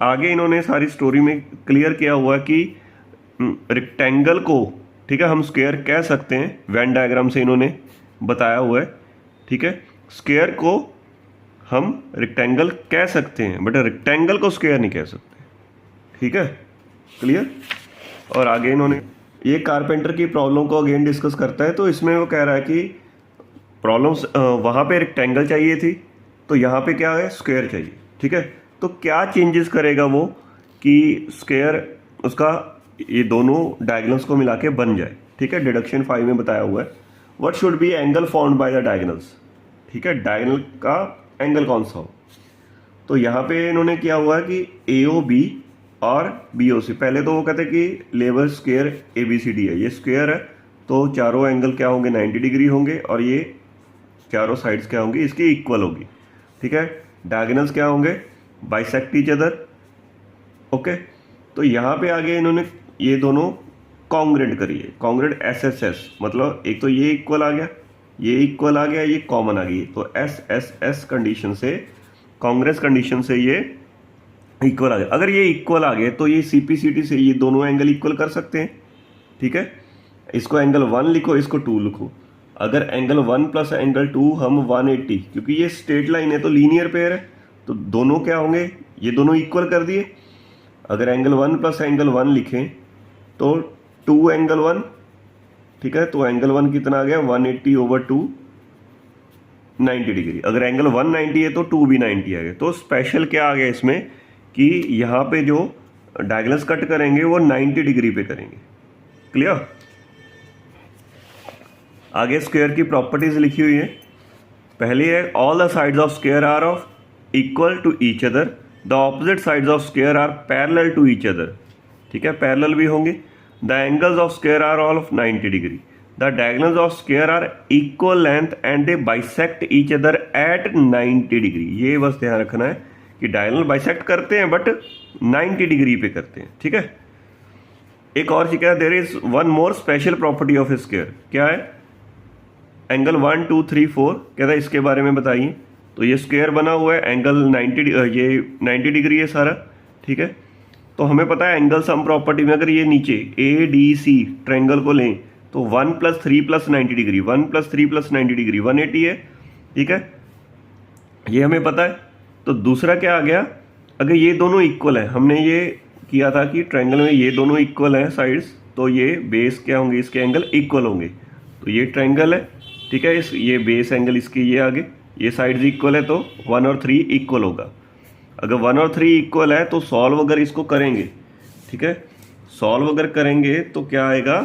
आगे इन्होंने सारी स्टोरी में क्लियर किया हुआ कि रेक्टेंगल को, ठीक है, हम स्क्वायर कह सकते हैं, वेन डायग्राम से इन्होंने बताया हुआ है। ठीक है, स्क्वायर को हम रेक्टेंगल कह सकते हैं बट रेक्टेंगल को स्क्वायर नहीं कह सकते। ठीक है, क्लियर। और आगे इन्होंने ये कारपेंटर की प्रॉब्लम को अगेन डिस्कस करता है। तो इसमें वो कह रहा है कि प्रॉब्लम्स वहाँ पे रेक्टेंगल चाहिए थी, तो यहाँ पे क्या है, स्क्वायर चाहिए। ठीक है, तो क्या चेंजेस करेगा वो कि स्क्वायर उसका ये दोनों डायगोनल्स को मिला के बन जाए। ठीक है, डिडक्शन 5 में बताया हुआ है what should be angle found by the diagonals. ठीक है, डायगोनल का एंगल कौन सा हो। तो यहाँ पे इन्होंने किया हुआ है कि AOB और BOC। पहले तो वो कहते हैं कि लेबर स्क्वायर ABCD है, ये स्क्वायर है तो चारों एंगल क्या होंगे, 90 डिग्री होंगे और ये चारों साइड्स क्या होंगी, इसकी इक्वल होगी। ठीक है, डायगोनल्स क्या होंगे, बाइसेक्ट ईच अदर। ओके, तो यहाँ पे आगे इन्होंने ये दोनों कॉन्ग्रेंट करिए, कॉन्ग्रेंट SSS, मतलब एक तो ये इक्वल आ गया, ये इक्वल आ गया, ये कॉमन आ गई, तो SSS कंडीशन से, कांग्रेस कंडीशन से ये इक्वल आ गया। अगर ये इक्वल आ गए तो ये CPCT से ये दोनों एंगल इक्वल कर सकते हैं। ठीक है, इसको एंगल 1 लिखो, इसको 2 लिखो। अगर एंगल 1 प्लस एंगल 2 हम 180, क्योंकि ये स्ट्रेट लाइन है तो लीनियर पेयर है, तो दोनों क्या होंगे, ये दोनों इक्वल कर दिए। अगर एंगल 1 प्लस एंगल 1 लिखें तो 2 एंगल 1, ठीक है, तो एंगल 1 कितना आ गया, 180 ओवर 2, 90 डिग्री। अगर एंगल 190 है तो 2 भी 90 आ गया। तो स्पेशल क्या आ गया इसमें कि यहाँ पे जो डायगोनल्स कट करेंगे वो 90 डिग्री पे करेंगे। क्लियर। आगे स्क्वायर की प्रॉपर्टीज लिखी हुई है। पहली है all the sides of square are of equal to each other, the opposite sides of square are parallel to each other. ठीक है, पैरेलल भी होंगे। The angles of square are all of 90 degree, the diagonals of square are equal length and they bisect each other at 90 degree. ये बस ध्यान रखना है कि डायगोनल बाइसेक्ट करते हैं बट 90 डिग्री पे करते हैं। ठीक है, एक और चीज है, there is one more special property of square. क्या है, एंगल 1 2 3 4 कहता है, इसके बारे में बताइए। तो ये स्क्वायर बना हुआ है, एंगल 90 डिग्री है सारा। ठीक है, तो हमें पता है एंगल सम प्रॉपर्टी में अगर ये नीचे ADC ट्रायंगल को लें तो 1 + 3 + 90 डिग्री, 1 + 3 + 90 डिग्री 180 है। ठीक है, ये हमें पता है। तो दूसरा क्या आ गया, अगर ये दोनों इक्वल है, हमने ये किया था कि ट्रायंगल में ये दोनों इक्वल हैं साइड्स, तो ये बेस क्या होंगे, इसके एंगल इक्वल होंगे। तो ये ट्रायंगल है, ठीक है, ये बेस एंगल इसके ये आगे, ये साइड्स इक्वल है तो 1 और 3 इक्वल होगा। अगर 1 और 3 इक्वल है तो सॉल्व अगर इसको करेंगे, ठीक है, सॉल्व अगर करेंगे तो क्या आएगा,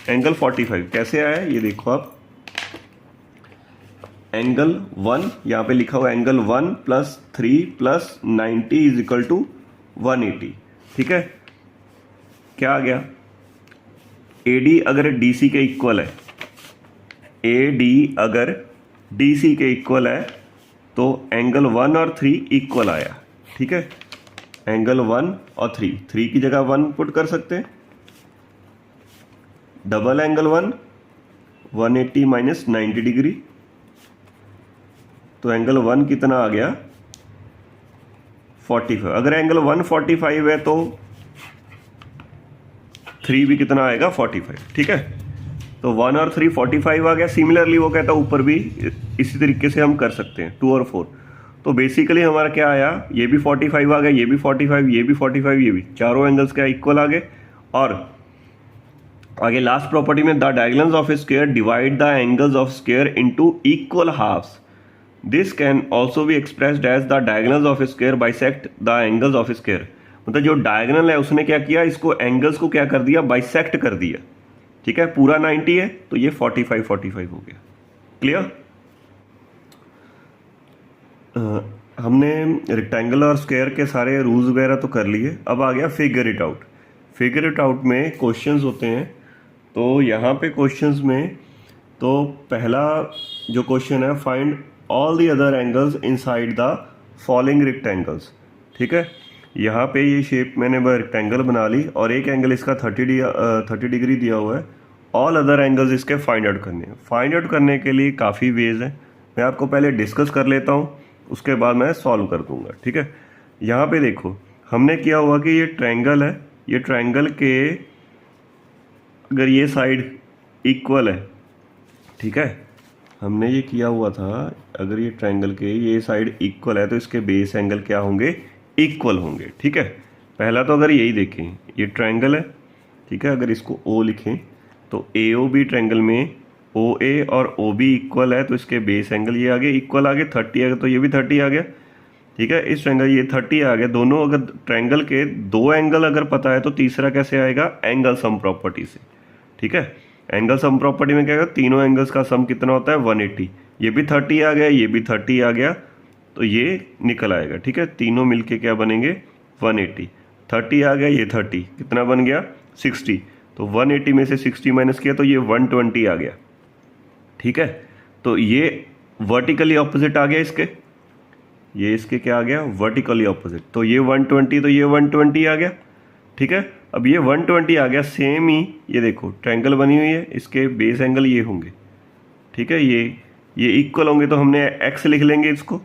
एंगल 45। कैसे आया ये देखो आप, एंगल 1 यहाँ पे लिखा हुआ एंगल 1 + 3 + 90 = 180। ठीक है, क्या आ गया, AD अगर DC के इक्वल है, AD अगर DC के इक्वल है तो एंगल 1 और 3 इक्वल आया। ठीक है, एंगल 1 और 3 की जगह 1 पुट कर सकते हैं। डबल एंगल 1 180 - 90 डिग्री, तो एंगल 1 कितना आ गया, 45। अगर एंगल 145 है तो 3 भी कितना आएगा, 45। ठीक है, तो 1 और 3 45 आ गया। सिमिलरली वो कहता है ऊपर भी इसी तरीके से हम कर सकते हैं, 2 और 4। तो बेसिकली हमारा क्या आया, ये भी 45 आ गया, ये भी 45, ये भी 45, ये भी, चारों एंगल्स क्या इक्वल आ गए। और आगे लास्ट प्रॉपर्टी में the diagonals of a square divide the angles of square into equal halves. This can also be expressed as the diagonals of a square bisect the angles of a square. मतलब जो diagonal है उसने क्या किया, इसको angles को क्या कर दिया, बाइसेक्ट कर दिया। ठीक है, पूरा 90 है तो ये 45 45 हो गया। क्लियर? हमने रेक्टेंगल और स्क्वायर के सारे रूल्स वगैरह तो कर लिए। अब आ गया figure it out. Figure it out में क्वेश्चंस होते हैं। तो यहाँ पे क्वेश्चंस में तो पहला जो क्वेश्चन है, find all the other angles inside the following rectangles. ठीक है, यहाँ पे ये शेप मैंने रेक्टेंगल बना ली और एक एंगल इसका 30 डिग्री दिया हुआ है। ऑल अदर एंगल्स इसके फाइंड आउट करने हैं। फाइंड आउट करने के लिए काफ़ी वेज हैं, मैं आपको पहले डिस्कस कर लेता हूँ, उसके बाद मैं सॉल्व कर दूंगा। ठीक है, यहाँ पे देखो हमने किया हुआ कि ये ट्रायंगल है, ये ट्रायंगल के अगर ये साइड इक्वल है, ठीक है, हमने ये किया हुआ था, अगर ये ट्रायंगल के ये साइड इक्वल है तो इसके बेस एंगल क्या होंगे? इक्वल होंगे। ठीक है, पहला तो अगर यही देखें, ये ट्रायंगल है, ठीक है, अगर इसको ओ लिखें तो AOB ट्रायंगल में OA और OB इक्वल है तो इसके बेस एंगल ये आ गए इक्वल आ गए, 30 आ गया तो ये भी 30 आ गया। ठीक है, इस ट्रायंगल ये 30 आ गया। दोनों अगर ट्रायंगल के दो एंगल अगर पता है तो तीसरा कैसे आएगा? एंगल सम प्रॉपर्टी से। ठीक है, एंगल सम प्रॉपर्टी में क्या होगा? तीनों एंगल्स का सम कितना होता है? 180। ये भी 30 आ गया, ये भी 30 आ गया तो ये निकल आएगा। ठीक है, तीनों मिलके क्या बनेंगे? 180। 30 आ गया, ये 30 कितना बन गया? 60। तो 180 में से 60 माइनस किया तो ये 120 आ गया। ठीक है, तो ये वर्टिकली ऑपोजिट आ गया इसके, ये इसके क्या आ गया? Vertically opposite. तो ये 120 तो ये 120 आ गया। ठीक है, अब ये 120 आ गया, सेम ही ये देखो ट्रायंगल बनी हुई है, इसके बेस एंगल ये होंगे। ठीक है, ये इक्वल होंगे तो हमने x लिख लेंगे इसको।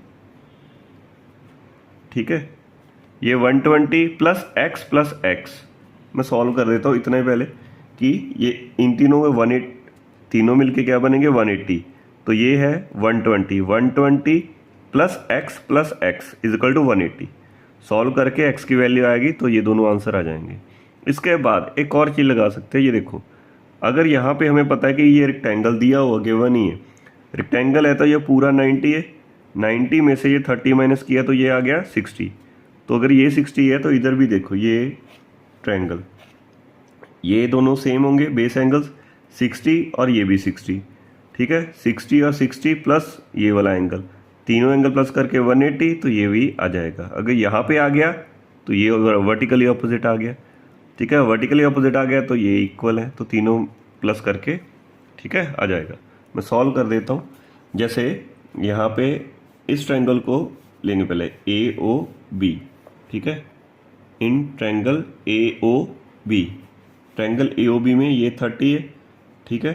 ठीक है, ये 120 प्लस x, मैं सॉल्व कर देता हूँ इतना ही पहले कि ये इन तीनों में 180, तीनों मिलके क्या बनेंगे? 180। तो ये है 120 plus x is equal to 180। Solve करके x की वैल्यू आएगी तो ये दोनों आंसर आ जाएंगे। इसके बाद एक और चीज़ लगा सकते हैं, ये देखो अगर यहाँ पे हमें पता है कि ये रेक्टेंगल दिया हुआ गिवन ही है, रेक्टेंगल है तो ये पूरा 90 है, 90 में से ये 30 माइनस किया तो ये आ गया 60। तो अगर ये 60 है तो इधर भी देखो ये ट्रायंगल, ये दोनों सेम होंगे बेस एंगल्स 60 और ये भी 60। ठीक है, 60 और 60 प्लस ये वाला एंगल, तीनों एंगल प्लस करके 180 तो ये भी आ जाएगा। अगर यहाँ पे आ गया तो ये वर्टिकली ऑपोजिट आ गया। ठीक है, वर्टिकली ऑपोजिट आ गया तो ये इक्वल है, तो तीनों प्लस करके ठीक है आ जाएगा। मैं सॉल्व कर देता हूँ। जैसे यहाँ पे इस ट्रायंगल को लेंगे पहले AOB। ठीक है, in triangle AOB, triangle AOB में ये 30 है। ठीक है,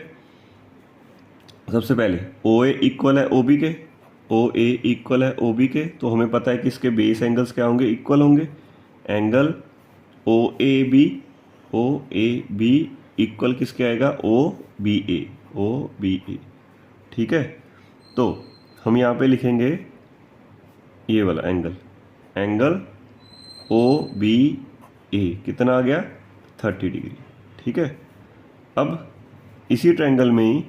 सबसे पहले OA इक्वल है OB के, OA इक्वल है OB के, तो हमें पता है कि इसके बेस एंगल्स क्या होंगे? इक्वल होंगे। एंगल OAB इक्वल किसके आएगा? OBA। ठीक है, तो हम यहाँ पे लिखेंगे ये वाला एंगल OBA कितना आ गया? 30 डिग्री। ठीक है, अब इसी ट्रायंगल में ही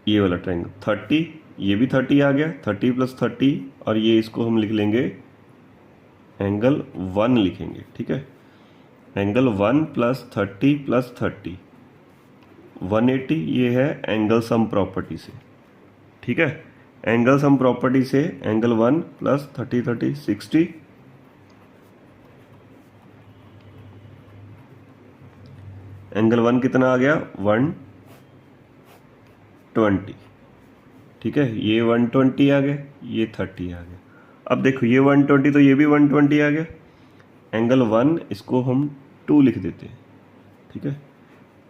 ये वाला ट्रायंगल 30, ये भी 30 आ गया, 30 प्लस 30 और ये इसको हम लिख लेंगे एंगल 1 लिखेंगे। ठीक है, एंगल 1 प्लस 30 180, ये है एंगल सम प्रॉपर्टी से। ठीक है, एंगल सम प्रॉपर्टी से एंगल 1 प्लस 30 60, एंगल 1 कितना आ गया? 120। ठीक है, ये 120 आ गया, ये 30 आ गया। अब देखो ये 120 तो ये भी 120 आ गया। एंगल 1 इसको हम 2 लिख देते हैं। ठीक है,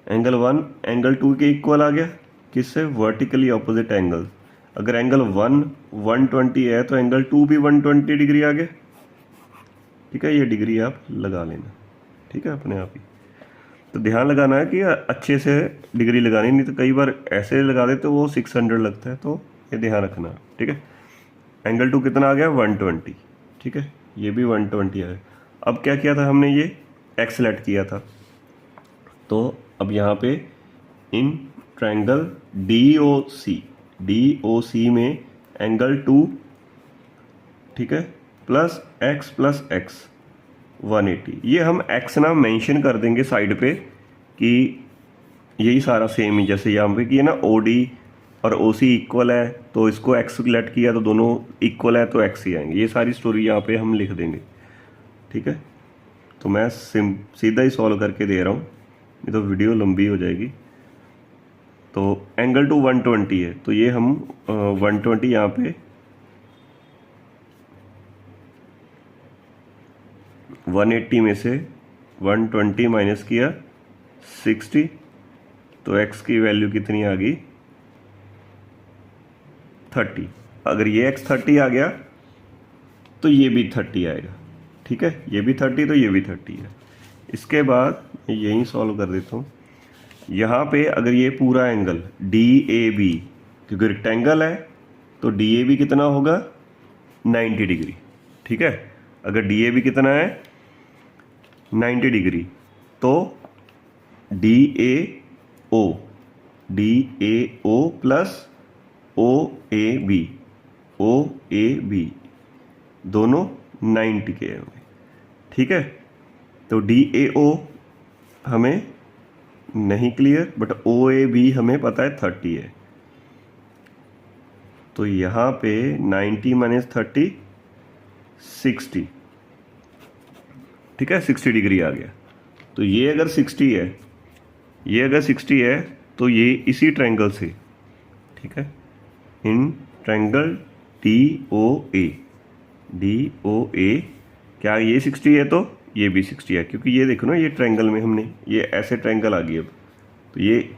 एंगल 1 एंगल 2 के इक्वल आ गया, किससे? Vertically opposite angle. अगर एंगल 1 120 है तो एंगल 2 भी 120 डिग्री आ गया। ठीक है, ये डिग्री आप लगा लेना। ठीक है, अपने आप ही तो ध्यान लगाना है कि अच्छे से डिग्री लगानी, नहीं तो कई बार ऐसे लगा देते तो वो 600 लगता है, तो ये ध्यान रखना। ठीक है, एंगल 2 कितना आ गया? 120। ठीक है, ये भी 120 आ गया। अब क्या किया था हमने? ये x सेलेक्ट किया था, तो अब यहाँ पे इन ट्रायंगल DOC में एंगल 2, ठीक है, प्लस x 180, ये हम x ना मेंशन कर देंगे साइड पे कि यही सारा सेम ही जैसे यहाँ पे कि है ना OD और OC इक्वल है तो इसको x लेट किया तो दोनों इक्वल है तो x ही आएंगे। ये सारी स्टोरी यहाँ पे हम लिख देंगे, ठीक है। तो मैं सीधा ही सॉल्व करके दे रहा हूँ, ये तो वीडियो लंबी हो जाएगी। तो एंगल टू 120 है तो ये हम 120 यहाँ पे 180 में से 120 माइनस किया 60, तो x की वैल्यू कितनी आ गई 30। अगर ये x 30 आ गया तो ये भी 30 आएगा, ठीक है। ये भी 30 तो ये भी 30 है। इसके बाद मैं यहीं सॉल्व कर देता हूँ। यहाँ पे अगर ये पूरा एंगल DAB, क्योंकि रेक्टेंगल है तो DAB कितना होगा 90 डिग्री, ठीक है। अगर DAB कितना है 90 डिग्री तो DAO प्लस OAB दोनों 90 के होंगे, ठीक है। तो DAO हमें नहीं क्लियर, बट OAB हमें पता है 30 है। तो यहाँ पे 90 माइनस 30 60, ठीक है, 60 डिग्री आ गया। तो ये अगर 60 है, ये अगर 60 है तो ये इसी ट्रायंगल से, ठीक है, इन ट्रायंगल DOA क्या ये 60 है तो ये भी 60 है, क्योंकि ये देखो ना ये ट्रायंगल में हमने ये ऐसे ट्रायंगल आ गई, अब तो ये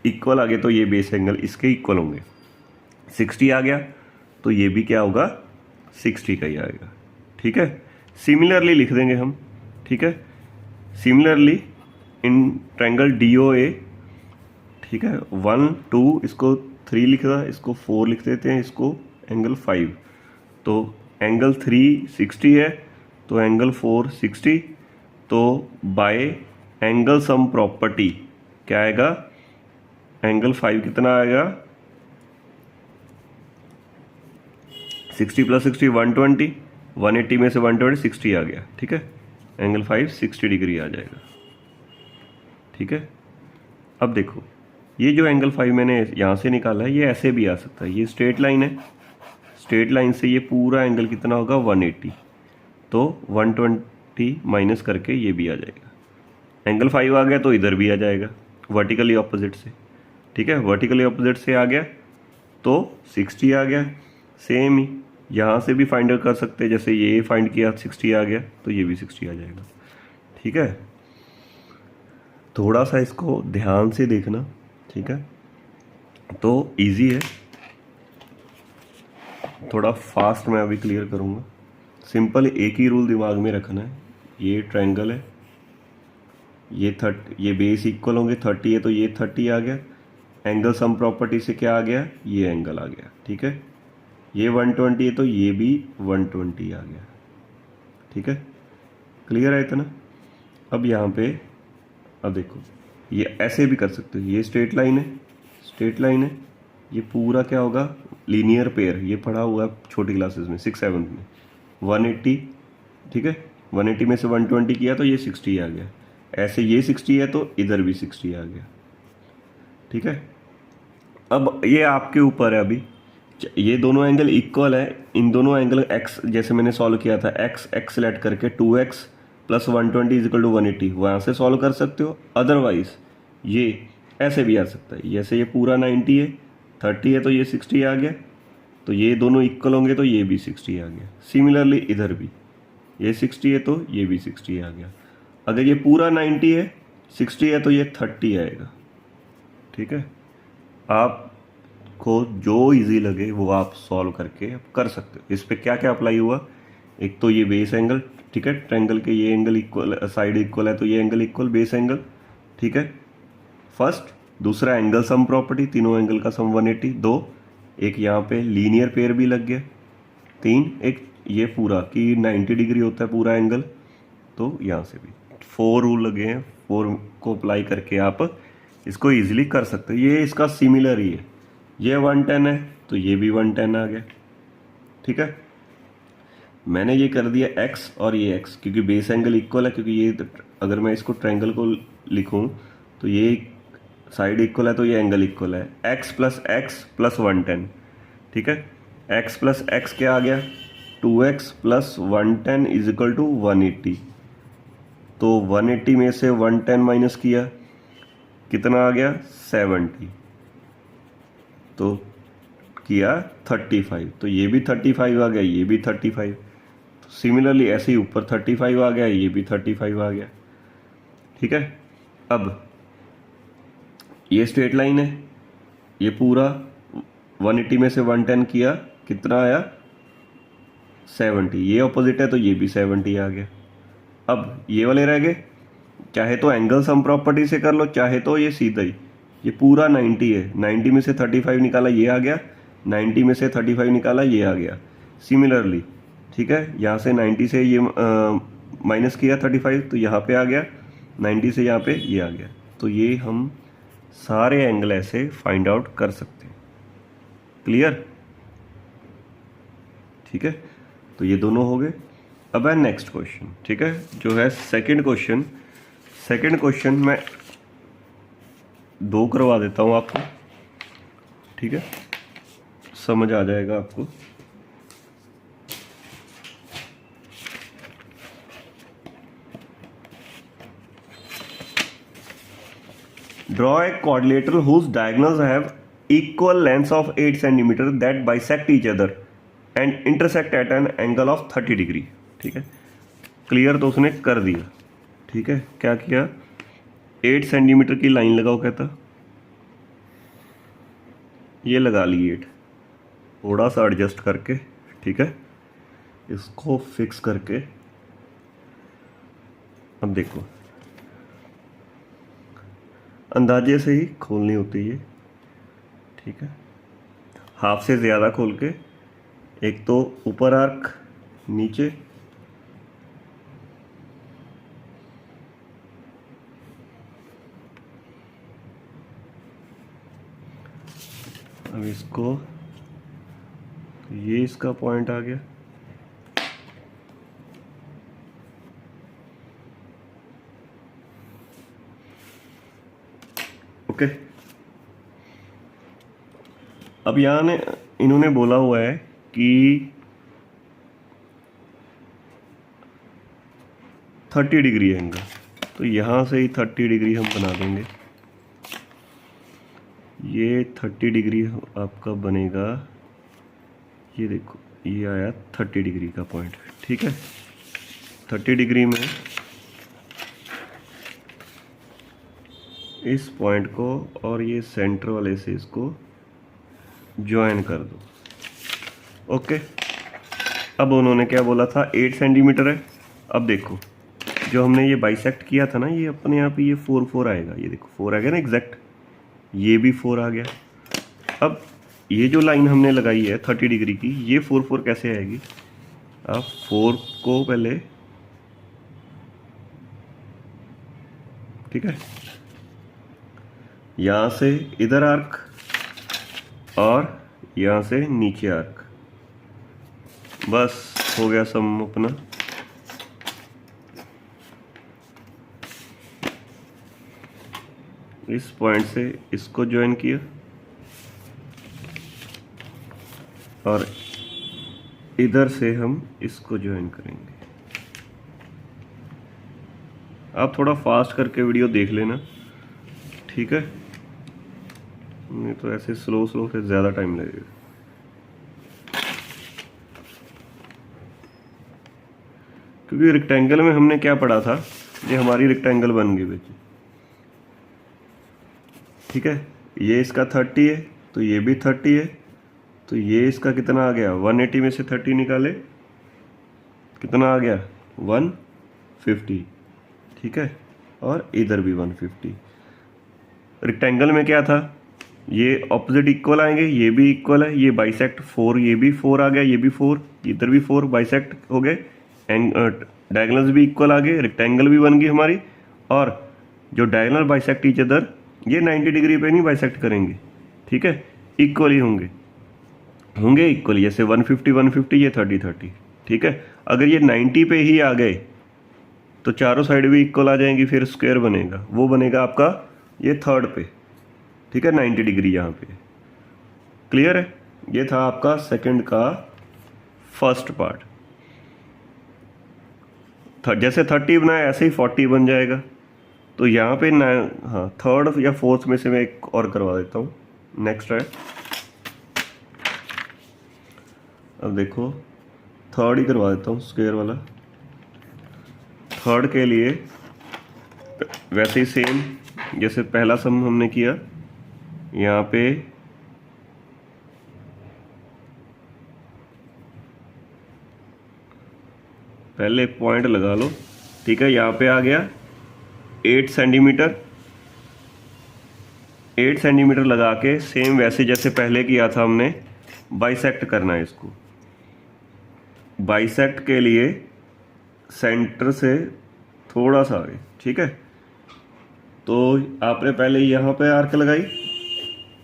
इक्वल आ गए तो ये बेस एंगल इसके इक्वल होंगे। 60 आ गया तो ये भी क्या होगा 60 का ही आएगा, ठीक है। सिमिलरली लिख देंगे हम, ठीक है। सिमिलरली इन ट्रायंगल DOA, ठीक है, 1 2 इसको 3 लिख रहा, इसको 4 लिख देते हैं, इसको एंगल 5। तो एंगल 3 60 है तो एंगल 4 60। तो बाय एंगल सम प्रॉपर्टी क्या आएगा, एंगल 5 कितना आएगा 60 प्लस 60 120, 180 में से 120 60 आ गया, ठीक है। एंगल 5 60 डिग्री आ जाएगा, ठीक है। अब देखो ये जो एंगल 5 मैंने यहाँ से निकाला है ये ऐसे भी आ सकता है, ये स्ट्रेट लाइन है, स्ट्रेट लाइन से ये पूरा एंगल कितना होगा 180, तो 120 माइनस करके ये भी आ जाएगा। एंगल 5 आ गया तो इधर भी आ जाएगा वर्टिकली ऑपोजिट से, ठीक है। वर्टिकली ऑपोजिट से आ गया तो 60 आ गया। सेम ही यहाँ से भी फाइंड कर सकते हैं, जैसे ये फाइंड किया 60 आ गया तो ये भी 60 आ जाएगा, ठीक है। थोड़ा सा इसको ध्यान से देखना, ठीक है, तो इजी है। थोड़ा फास्ट मैं अभी क्लियर करूँगा। सिंपल एक ही रूल दिमाग में रखना है, ये ट्रायंगल है, ये बेस इक्वल होंगे, 30 है तो ये 30 आ गया। एंगल सम प्रॉपर्टी से क्या आ गया, ये एंगल आ गया, ठीक है। ये 120 है तो ये भी 120 आ गया, ठीक है। क्लियर है इतना। अब यहाँ पे अब देखो ये ऐसे भी कर सकते हो, ये स्ट्रेट लाइन है, स्ट्रेट लाइन है, ये पूरा क्या होगा लीनियर पेयर, ये पढ़ा हुआ है छोटी क्लासेस में 6-7 में। 180, ठीक है, 180 में से 120 किया तो ये 60 आ गया। ऐसे ये 60 है तो इधर भी 60 आ गया, ठीक है। अब ये आपके ऊपर है, अभी ये दोनों एंगल इक्वल है, इन दोनों एंगल x जैसे मैंने सॉल्व किया था x लेट करके 2x plus 120 is equal to 180 वहाँ से सॉल्व कर सकते हो। अदरवाइज ये ऐसे भी आ सकता है, जैसे ये पूरा 90 है, 30 है तो ये 60 आ गया, तो ये दोनों इक्वल होंगे तो ये भी 60 आ गया। सिमिलरली इधर भी ये 60 है तो ये भी 60 आ गया। अगर ये पूरा 90 है 60 है तो ये 30 आएगा, ठीक है। आपको जो इजी लगे वो आप सॉल्व करके कर सकते हो। इस पे क्या क्या अप्लाई हुआ, एक तो ये बेस एंगल, ठीक है, ट्रायंगल के ये एंगल इक्वल, साइड इक्वल है तो ये एंगल इक्वल बेस एंगल, ठीक है, फर्स्ट। दूसरा एंगल सम प्रॉपर्टी, तीनों एंगल का सम 180। दो, एक यहाँ पे लीनियर पेयर भी लग गया। तीन, एक ये पूरा कि 90 डिग्री होता है पूरा एंगल, तो यहाँ से भी 4 रूल लगे हैं, 4 को अप्लाई करके आप इसको इजीली कर सकते हो। ये इसका सिमिलर ही है, ये 110 है तो ये भी 110 आ गया, ठीक है। मैंने ये कर दिया x और ये x, क्योंकि बेस एंगल इक्वल है, क्योंकि ये अगर मैं इसको ट्रायंगल को लिखूं तो ये साइड इक्वल है तो ये एंगल इक्वल है। x प्लस 110, ठीक है। x प्लस एक्स क्या आ गया, 2x plus 110 is equal to 180। तो 180 में से 110 माइनस किया, कितना आ गया 70, तो किया 35, तो ये भी 35 आ गया, ये भी 35। तो सिमिलरली ऐसे ही ऊपर 35 आ गया, ये भी 35 आ गया, ठीक है। अब ये स्ट्रेट लाइन है, ये पूरा 180 में से 110 किया, कितना आया 70। ये ऑपोजिट है तो ये भी 70 आ गया। अब ये वाले रह गए, चाहे तो एंगल सम प्रॉपर्टी से कर लो, चाहे तो ये सीधा ही, ये पूरा 90 है, 90 में से 35 निकाला ये आ गया, 90 में से 35 निकाला ये आ गया। सिमिलरली, ठीक है, यहाँ से 90 से ये माइनस किया 35 तो यहाँ पे आ गया, 90 से यहाँ पे ये आ गया। तो ये हम सारे एंगल ऐसे फाइंड आउट कर सकते हैं। क्लियर, ठीक है। तो ये दोनों हो गए। अब है नेक्स्ट क्वेश्चन, ठीक है, जो है सेकंड क्वेश्चन। सेकंड क्वेश्चन मैं 2 करवा देता हूँ आपको, ठीक है, समझ आ जाएगा आपको। Draw a quadrilateral whose diagonals have equal lengths of 8 cm that bisect each other and intersect at an angle of 30 degree। ठीक है, क्लियर तो उसने कर दिया, ठीक है। क्या किया, 8 सेंटीमीटर की लाइन लगाओ कहता, ये लगा ली 8, थोड़ा सा एडजस्ट करके, ठीक है, इसको फिक्स करके। अब देखो, अंदाजे से ही खोलनी होती है, ठीक है, हाफ से ज़्यादा खोल के, एक तो ऊपर आर्क, नीचे, अब इसको, ये इसका पॉइंट आ गया, ओके। अब यहाँ ने इन्होंने बोला हुआ है कि 30 डिग्री एंगल, तो यहाँ से ही 30 डिग्री हम बना देंगे। ये 30 डिग्री आपका बनेगा, ये देखो ये आया 30 डिग्री का पॉइंट, ठीक है। 30 डिग्री में इस पॉइंट को और ये सेंटर वाले से इसको ज्वाइन कर दो, ओके। अब उन्होंने क्या बोला था, 8 सेंटीमीटर है। अब देखो, जो हमने ये बाइसेक्ट किया था ना, ये अपने आप ही ये 4 आएगा, ये देखो 4 आ गया ना एग्जैक्ट, ये भी 4 आ गया। अब ये जो लाइन हमने लगाई है 30 डिग्री की, ये 4 कैसे आएगी, आप 4 को पहले, ठीक है, यहाँ से इधर आर्क और यहाँ से नीचे आर्क, बस हो गया सम अपना। इस पॉइंट से इसको ज्वाइन किया और इधर से हम इसको ज्वाइन करेंगे। आप थोड़ा फास्ट करके वीडियो देख लेना, ठीक है, नहीं तो ऐसे स्लो फिर ज़्यादा टाइम लगेगा। क्योंकि रेक्टेंगल में हमने क्या पढ़ा था, ये हमारी रेक्टेंगल बन गई बच्चे, ठीक है। ये इसका 30 है तो ये भी 30 है, तो ये इसका कितना आ गया, 180 में से 30 निकाले, कितना आ गया 150, ठीक है, और इधर भी 150। रेक्टेंगल में क्या था, ये ऑपोजिट इक्वल आएंगे, ये भी इक्वल है, ये बाइसेक्ट 4, ये भी 4 आ गया, ये भी 4, इधर भी 4 बाइसेक्ट हो गए, डायगोनल्स भी इक्वल आ गए, रेक्टेंगल भी बन गई हमारी। और जो डायगोनल बाइसेक्ट ईच अदर, ये 90 डिग्री पे नहीं बाइसेक्ट करेंगे, ठीक है, इक्वल ही होंगे इक्वल, जैसे 150 ये 30, ठीक है। अगर ये 90 पे ही आ गए तो चारों साइड भी इक्वल आ जाएंगी, फिर स्क्वायर बनेगा, वो बनेगा आपका ये थर्ड पे, ठीक है, 90 डिग्री यहाँ पे। क्लियर है? ये था आपका सेकंड का फर्स्ट पार्ट। जैसे 30 बनाया ऐसे ही 40 बन जाएगा। तो यहाँ पे ना, हाँ, थर्ड या फोर्थ में से मैं एक और करवा देता हूँ। नेक्स्ट है, अब देखो थर्ड ही करवा देता हूँ, स्क्वायर वाला। थर्ड के लिए वैसे ही सेम जैसे पहला सम हमने किया, यहाँ पे पहले एक पॉइंट लगा लो, ठीक है। यहाँ पे आ गया 8 सेंटीमीटर। 8 सेंटीमीटर लगा के सेम वैसे जैसे पहले किया था हमने, बाइसेक्ट करना है इसको। बाइसेक्ट के लिए सेंटर से थोड़ा सा आगे, ठीक है। तो आपने पहले यहाँ पे आर्क लगाई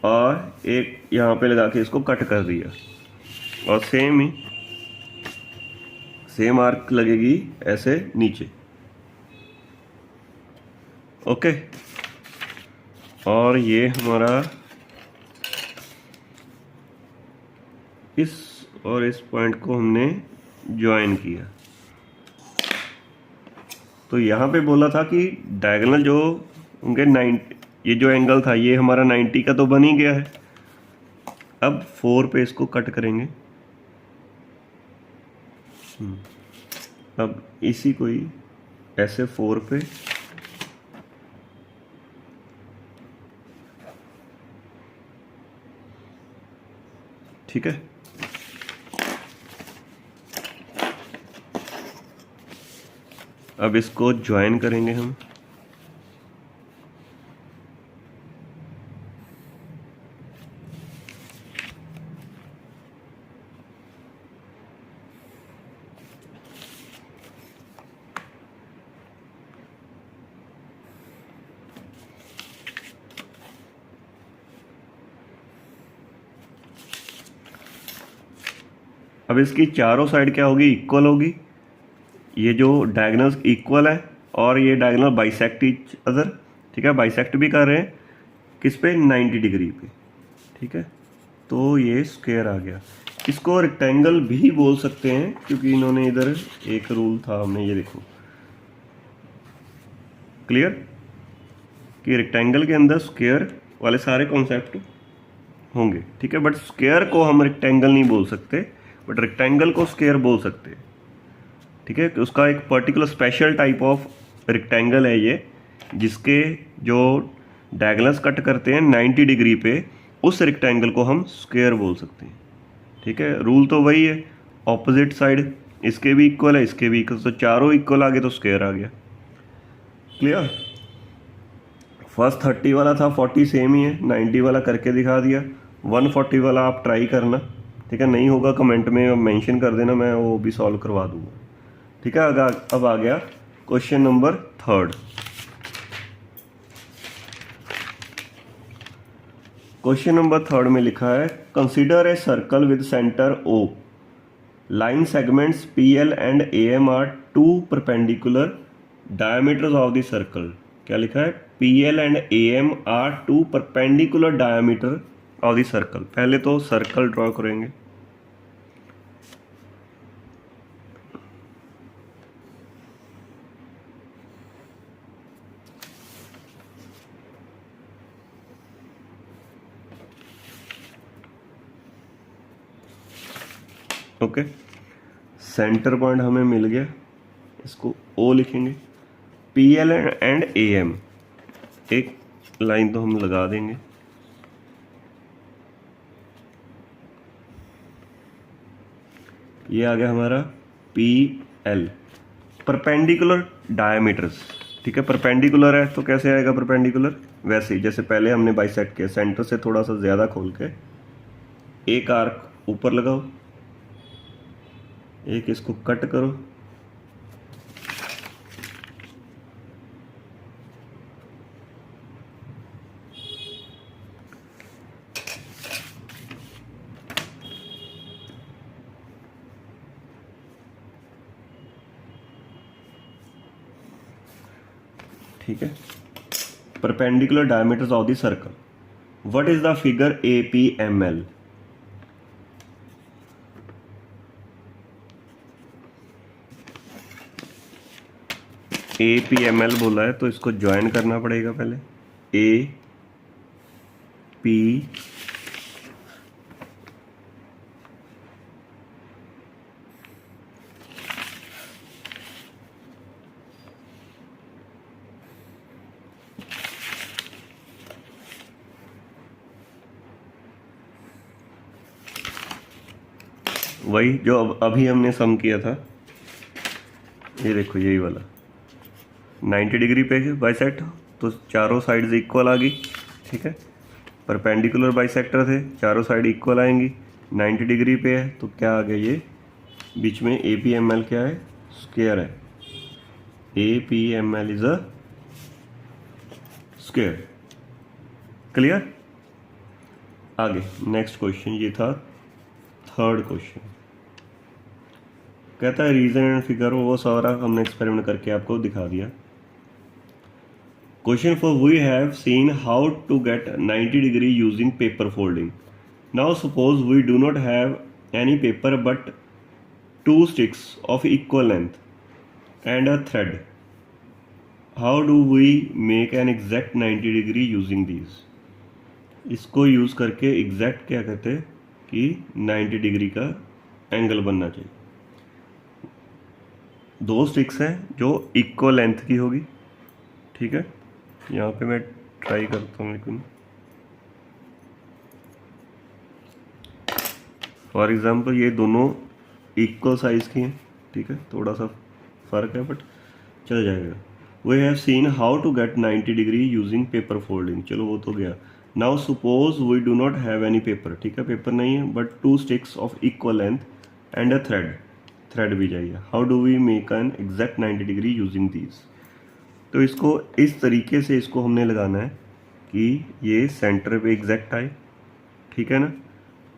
और एक यहाँ पे लगा के इसको कट कर दिया, और सेम आर्क लगेगी ऐसे नीचे। ओके, और ये हमारा इस और इस पॉइंट को हमने ज्वाइन किया। तो यहाँ पे बोला था कि डायगोनल जो उनके 90, ये जो एंगल था ये हमारा 90 का तो बन ही गया है। अब 4 पे इसको कट करेंगे। अब इसी को ही ऐसे 4 पे, ठीक है। अब इसको ज्वाइन करेंगे हम। अब इसकी चारों साइड क्या होगी, इक्वल होगी। ये जो डायगोनल्स इक्वल है और ये डायगोनल बाइसेक्ट ईच अदर, ठीक है। बाइसेक्ट भी कर रहे हैं किस पे, 90 डिग्री पे, ठीक है। तो ये स्क्वायर आ गया। इसको रेक्टेंगल भी बोल सकते हैं क्योंकि इन्होंने इधर एक रूल था, हमने ये देखो, क्लियर, कि रेक्टेंगल के अंदर स्क्वायर वाले सारे कॉन्सेप्ट होंगे, ठीक है। बट स्क्वायर को हम रेक्टेंगल नहीं बोल सकते, बट रेक्टेंगल को स्क्वायर बोल सकते हैं, ठीक है। कि उसका एक particular special type of rectangle है ये, जिसके जो डायगोनल्स कट करते हैं 90 डिग्री पे, उस रेक्टेंगल को हम स्क्वायर बोल सकते हैं, ठीक है। रूल तो वही है, ऑपोजिट साइड इसके भी इक्वल है, इसके भी इक्वल, तो चारों इक्वल आ गए तो स्क्वायर आ गया। क्लियर? फर्स्ट 30 वाला था, 40 सेम ही है, 90 वाला करके दिखा दिया। 140 वाला आप ट्राई करना, ठीक है। नहीं होगा कमेंट में मेंशन कर देना, मैं वो भी सॉल्व करवा दूंगा, ठीक है। अब आ गया क्वेश्चन नंबर 3। क्वेश्चन नंबर 3 में लिखा है, consider a circle with centre O, line segments PL and AM are 2 perpendicular diameters of the circle. क्या लिखा है, PL and AM are 2 perpendicular diameter of the circle. पहले तो सर्कल ड्रॉ करेंगे। Okay, centre point हमें मिल गया, इसको O लिखेंगे। PL एंड AM एक लाइन तो हम लगा देंगे। ये आ गया हमारा PL, परपेंडिकुलर डायमीटर्स, ठीक है। परपेंडिकुलर है तो कैसे आएगा परपेंडिकुलर, वैसे ही जैसे पहले हमने बाइसेक्ट किया, सेंटर से थोड़ा सा ज़्यादा खोल के एक आर्क ऊपर लगाओ, एक इसको कट करो, ठीक है। Perpendicular diameters of the circle. What is the figure APML? APML बोला है तो इसको ज्वाइन करना पड़ेगा पहले. AP वही जो अभी हमने सम किया था, ये देखो यही वाला 90 डिग्री पे बाइसेक्ट, तो चारों साइड्स इक्वल आ गई. ठीक है, परपेंडिकुलर बाइसेक्टर थे, चारों साइड इक्वल आएंगी. 90 डिग्री पे है तो क्या आ गया, ये बीच में APML क्या है, स्क्वायर है. APML is a square. Clear. आगे नेक्स्ट क्वेश्चन, ये था थर्ड क्वेश्चन. कहता है रीजन एंड फिगर, वो सारा हमने एक्सपेरिमेंट करके आपको दिखा दिया. Question four we have seen how to get 90 degree using paper folding. Now suppose we do not have any paper but 2 sticks of equal length and a thread. How do we make an exact 90 degree using these? इसको use करके exact क्या कहते हैं कि 90 degree का angle बनना चाहिए. 2 sticks हैं जो इक्वल लेंथ की होगी. ठीक है, यहाँ पे मैं ट्राई करता हूँ, लेकिन फॉर एग्जांपल ये दोनों इक्वल साइज़ की हैं. ठीक है, थोड़ा सा फ़र्क है बट चल जाएगा. We have seen how to get 90 degree using paper folding. चलो वो तो गया. Now suppose we do not have any paper. ठीक है, पेपर नहीं है but 2 sticks of equal length and a thread. Thread भी चाहिए. How do we make an exact 90 degree using these. तो इसको इस तरीके से इसको हमने लगाना है कि ये सेंटर पे एग्जैक्ट आए. ठीक है ना.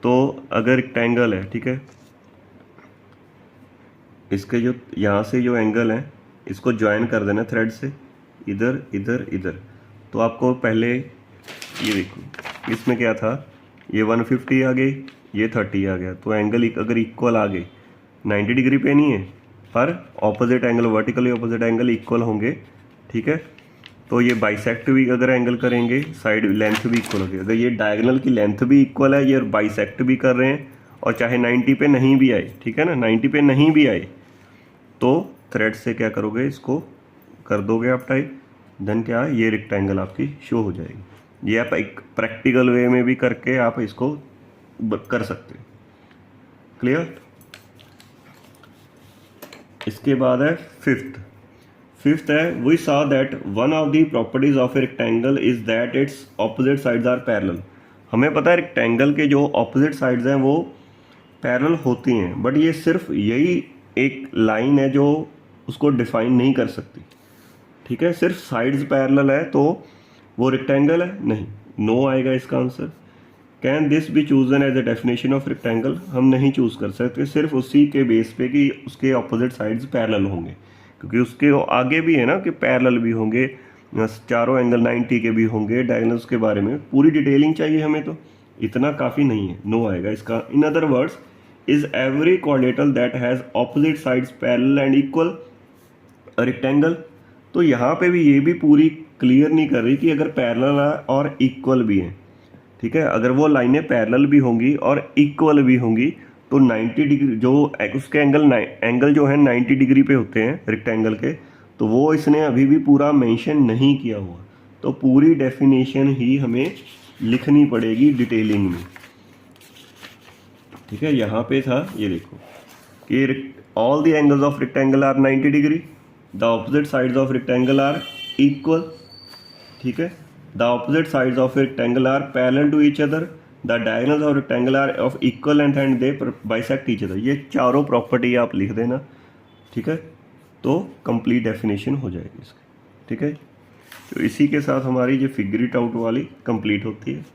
तो अगर रेक्टेंगल है, ठीक है, इसके जो यहाँ से जो एंगल है इसको ज्वाइन कर देना थ्रेड से, इधर इधर इधर. तो आपको पहले ये देखो, इसमें क्या था, ये 150 आ गई, ये 30 आ गया. तो एंगल अगर इक्वल आ गए, 90 डिग्री पे नहीं है पर opposite angle, vertically opposite angle equal होंगे. ठीक है, तो ये बाइसेक्ट भी अगर एंगल करेंगे, साइड लेंथ भी इक्वल होगी. अगर ये डायगोनल की लेंथ भी इक्वल है, ये बाइसेक्ट भी कर रहे हैं, और चाहे 90 पे नहीं भी आए, ठीक है ना, 90 पे नहीं भी आए, तो थ्रेड से क्या करोगे, इसको कर दोगे आप टाइप. देन क्या, ये रेक्टेंगल आपकी शो हो जाएगी. ये आप एक प्रैक्टिकल वे में भी करके आप इसको कर सकते हैं. क्लियर. इसके बाद है फिफ्थ है, we saw that one of the properties of a rectangle is that its opposite sides are parallel. हमें पता है रेक्टेंगल के जो ऑपोजिट साइड्स हैं वो पैरेलल होती हैं, बट ये सिर्फ यही एक लाइन है जो उसको डिफाइन नहीं कर सकती. ठीक है, सिर्फ साइड्स पैरेलल है तो वो रेक्टेंगल है नहीं. नो आएगा इसका answer. Can this be chosen as a definition of rectangle. हम नहीं चूज कर सकते सिर्फ उसी के बेस पे कि उसके ऑपोजिट साइड्स पैरेलल होंगे, क्योंकि उसके आगे भी है ना कि पैरेलल भी होंगे, चारों एंगल 90 के भी होंगे. डायगोनल्स के बारे में पूरी डिटेलिंग चाहिए हमें, तो इतना काफ़ी नहीं है. नो आएगा इसका. In other words, is every quadrilateral that has opposite sides parallel and equal rectangle. तो यहाँ पे भी ये भी पूरी क्लियर नहीं कर रही कि अगर पैरेलल है और इक्वल भी हैं. ठीक है, अगर वो लाइनें पैरेलल भी होंगी और इक्वल भी होंगी तो 90 डिग्री जो उसके एंगल जो है 90 डिग्री पे होते हैं रेक्टेंगल के, तो वो इसने अभी भी पूरा मेंशन नहीं किया हुआ. तो पूरी डेफिनेशन ही हमें लिखनी पड़ेगी डिटेलिंग में. ठीक है, यहाँ पे था, ये देखो कि all the angles of rectangle are 90 degree, the opposite sides of rectangle are equal. ठीक है, the opposite sides of rectangle are parallel to each other, the diagonals of rectangle are of equal length and they bisect each other. ये चारों property आप लिख देना. ठीक है, तो कंप्लीट डेफिनेशन हो जाएगी इसकी. ठीक है, तो इसी के साथ हमारी जो फिगर इट आउट वाली कंप्लीट होती है.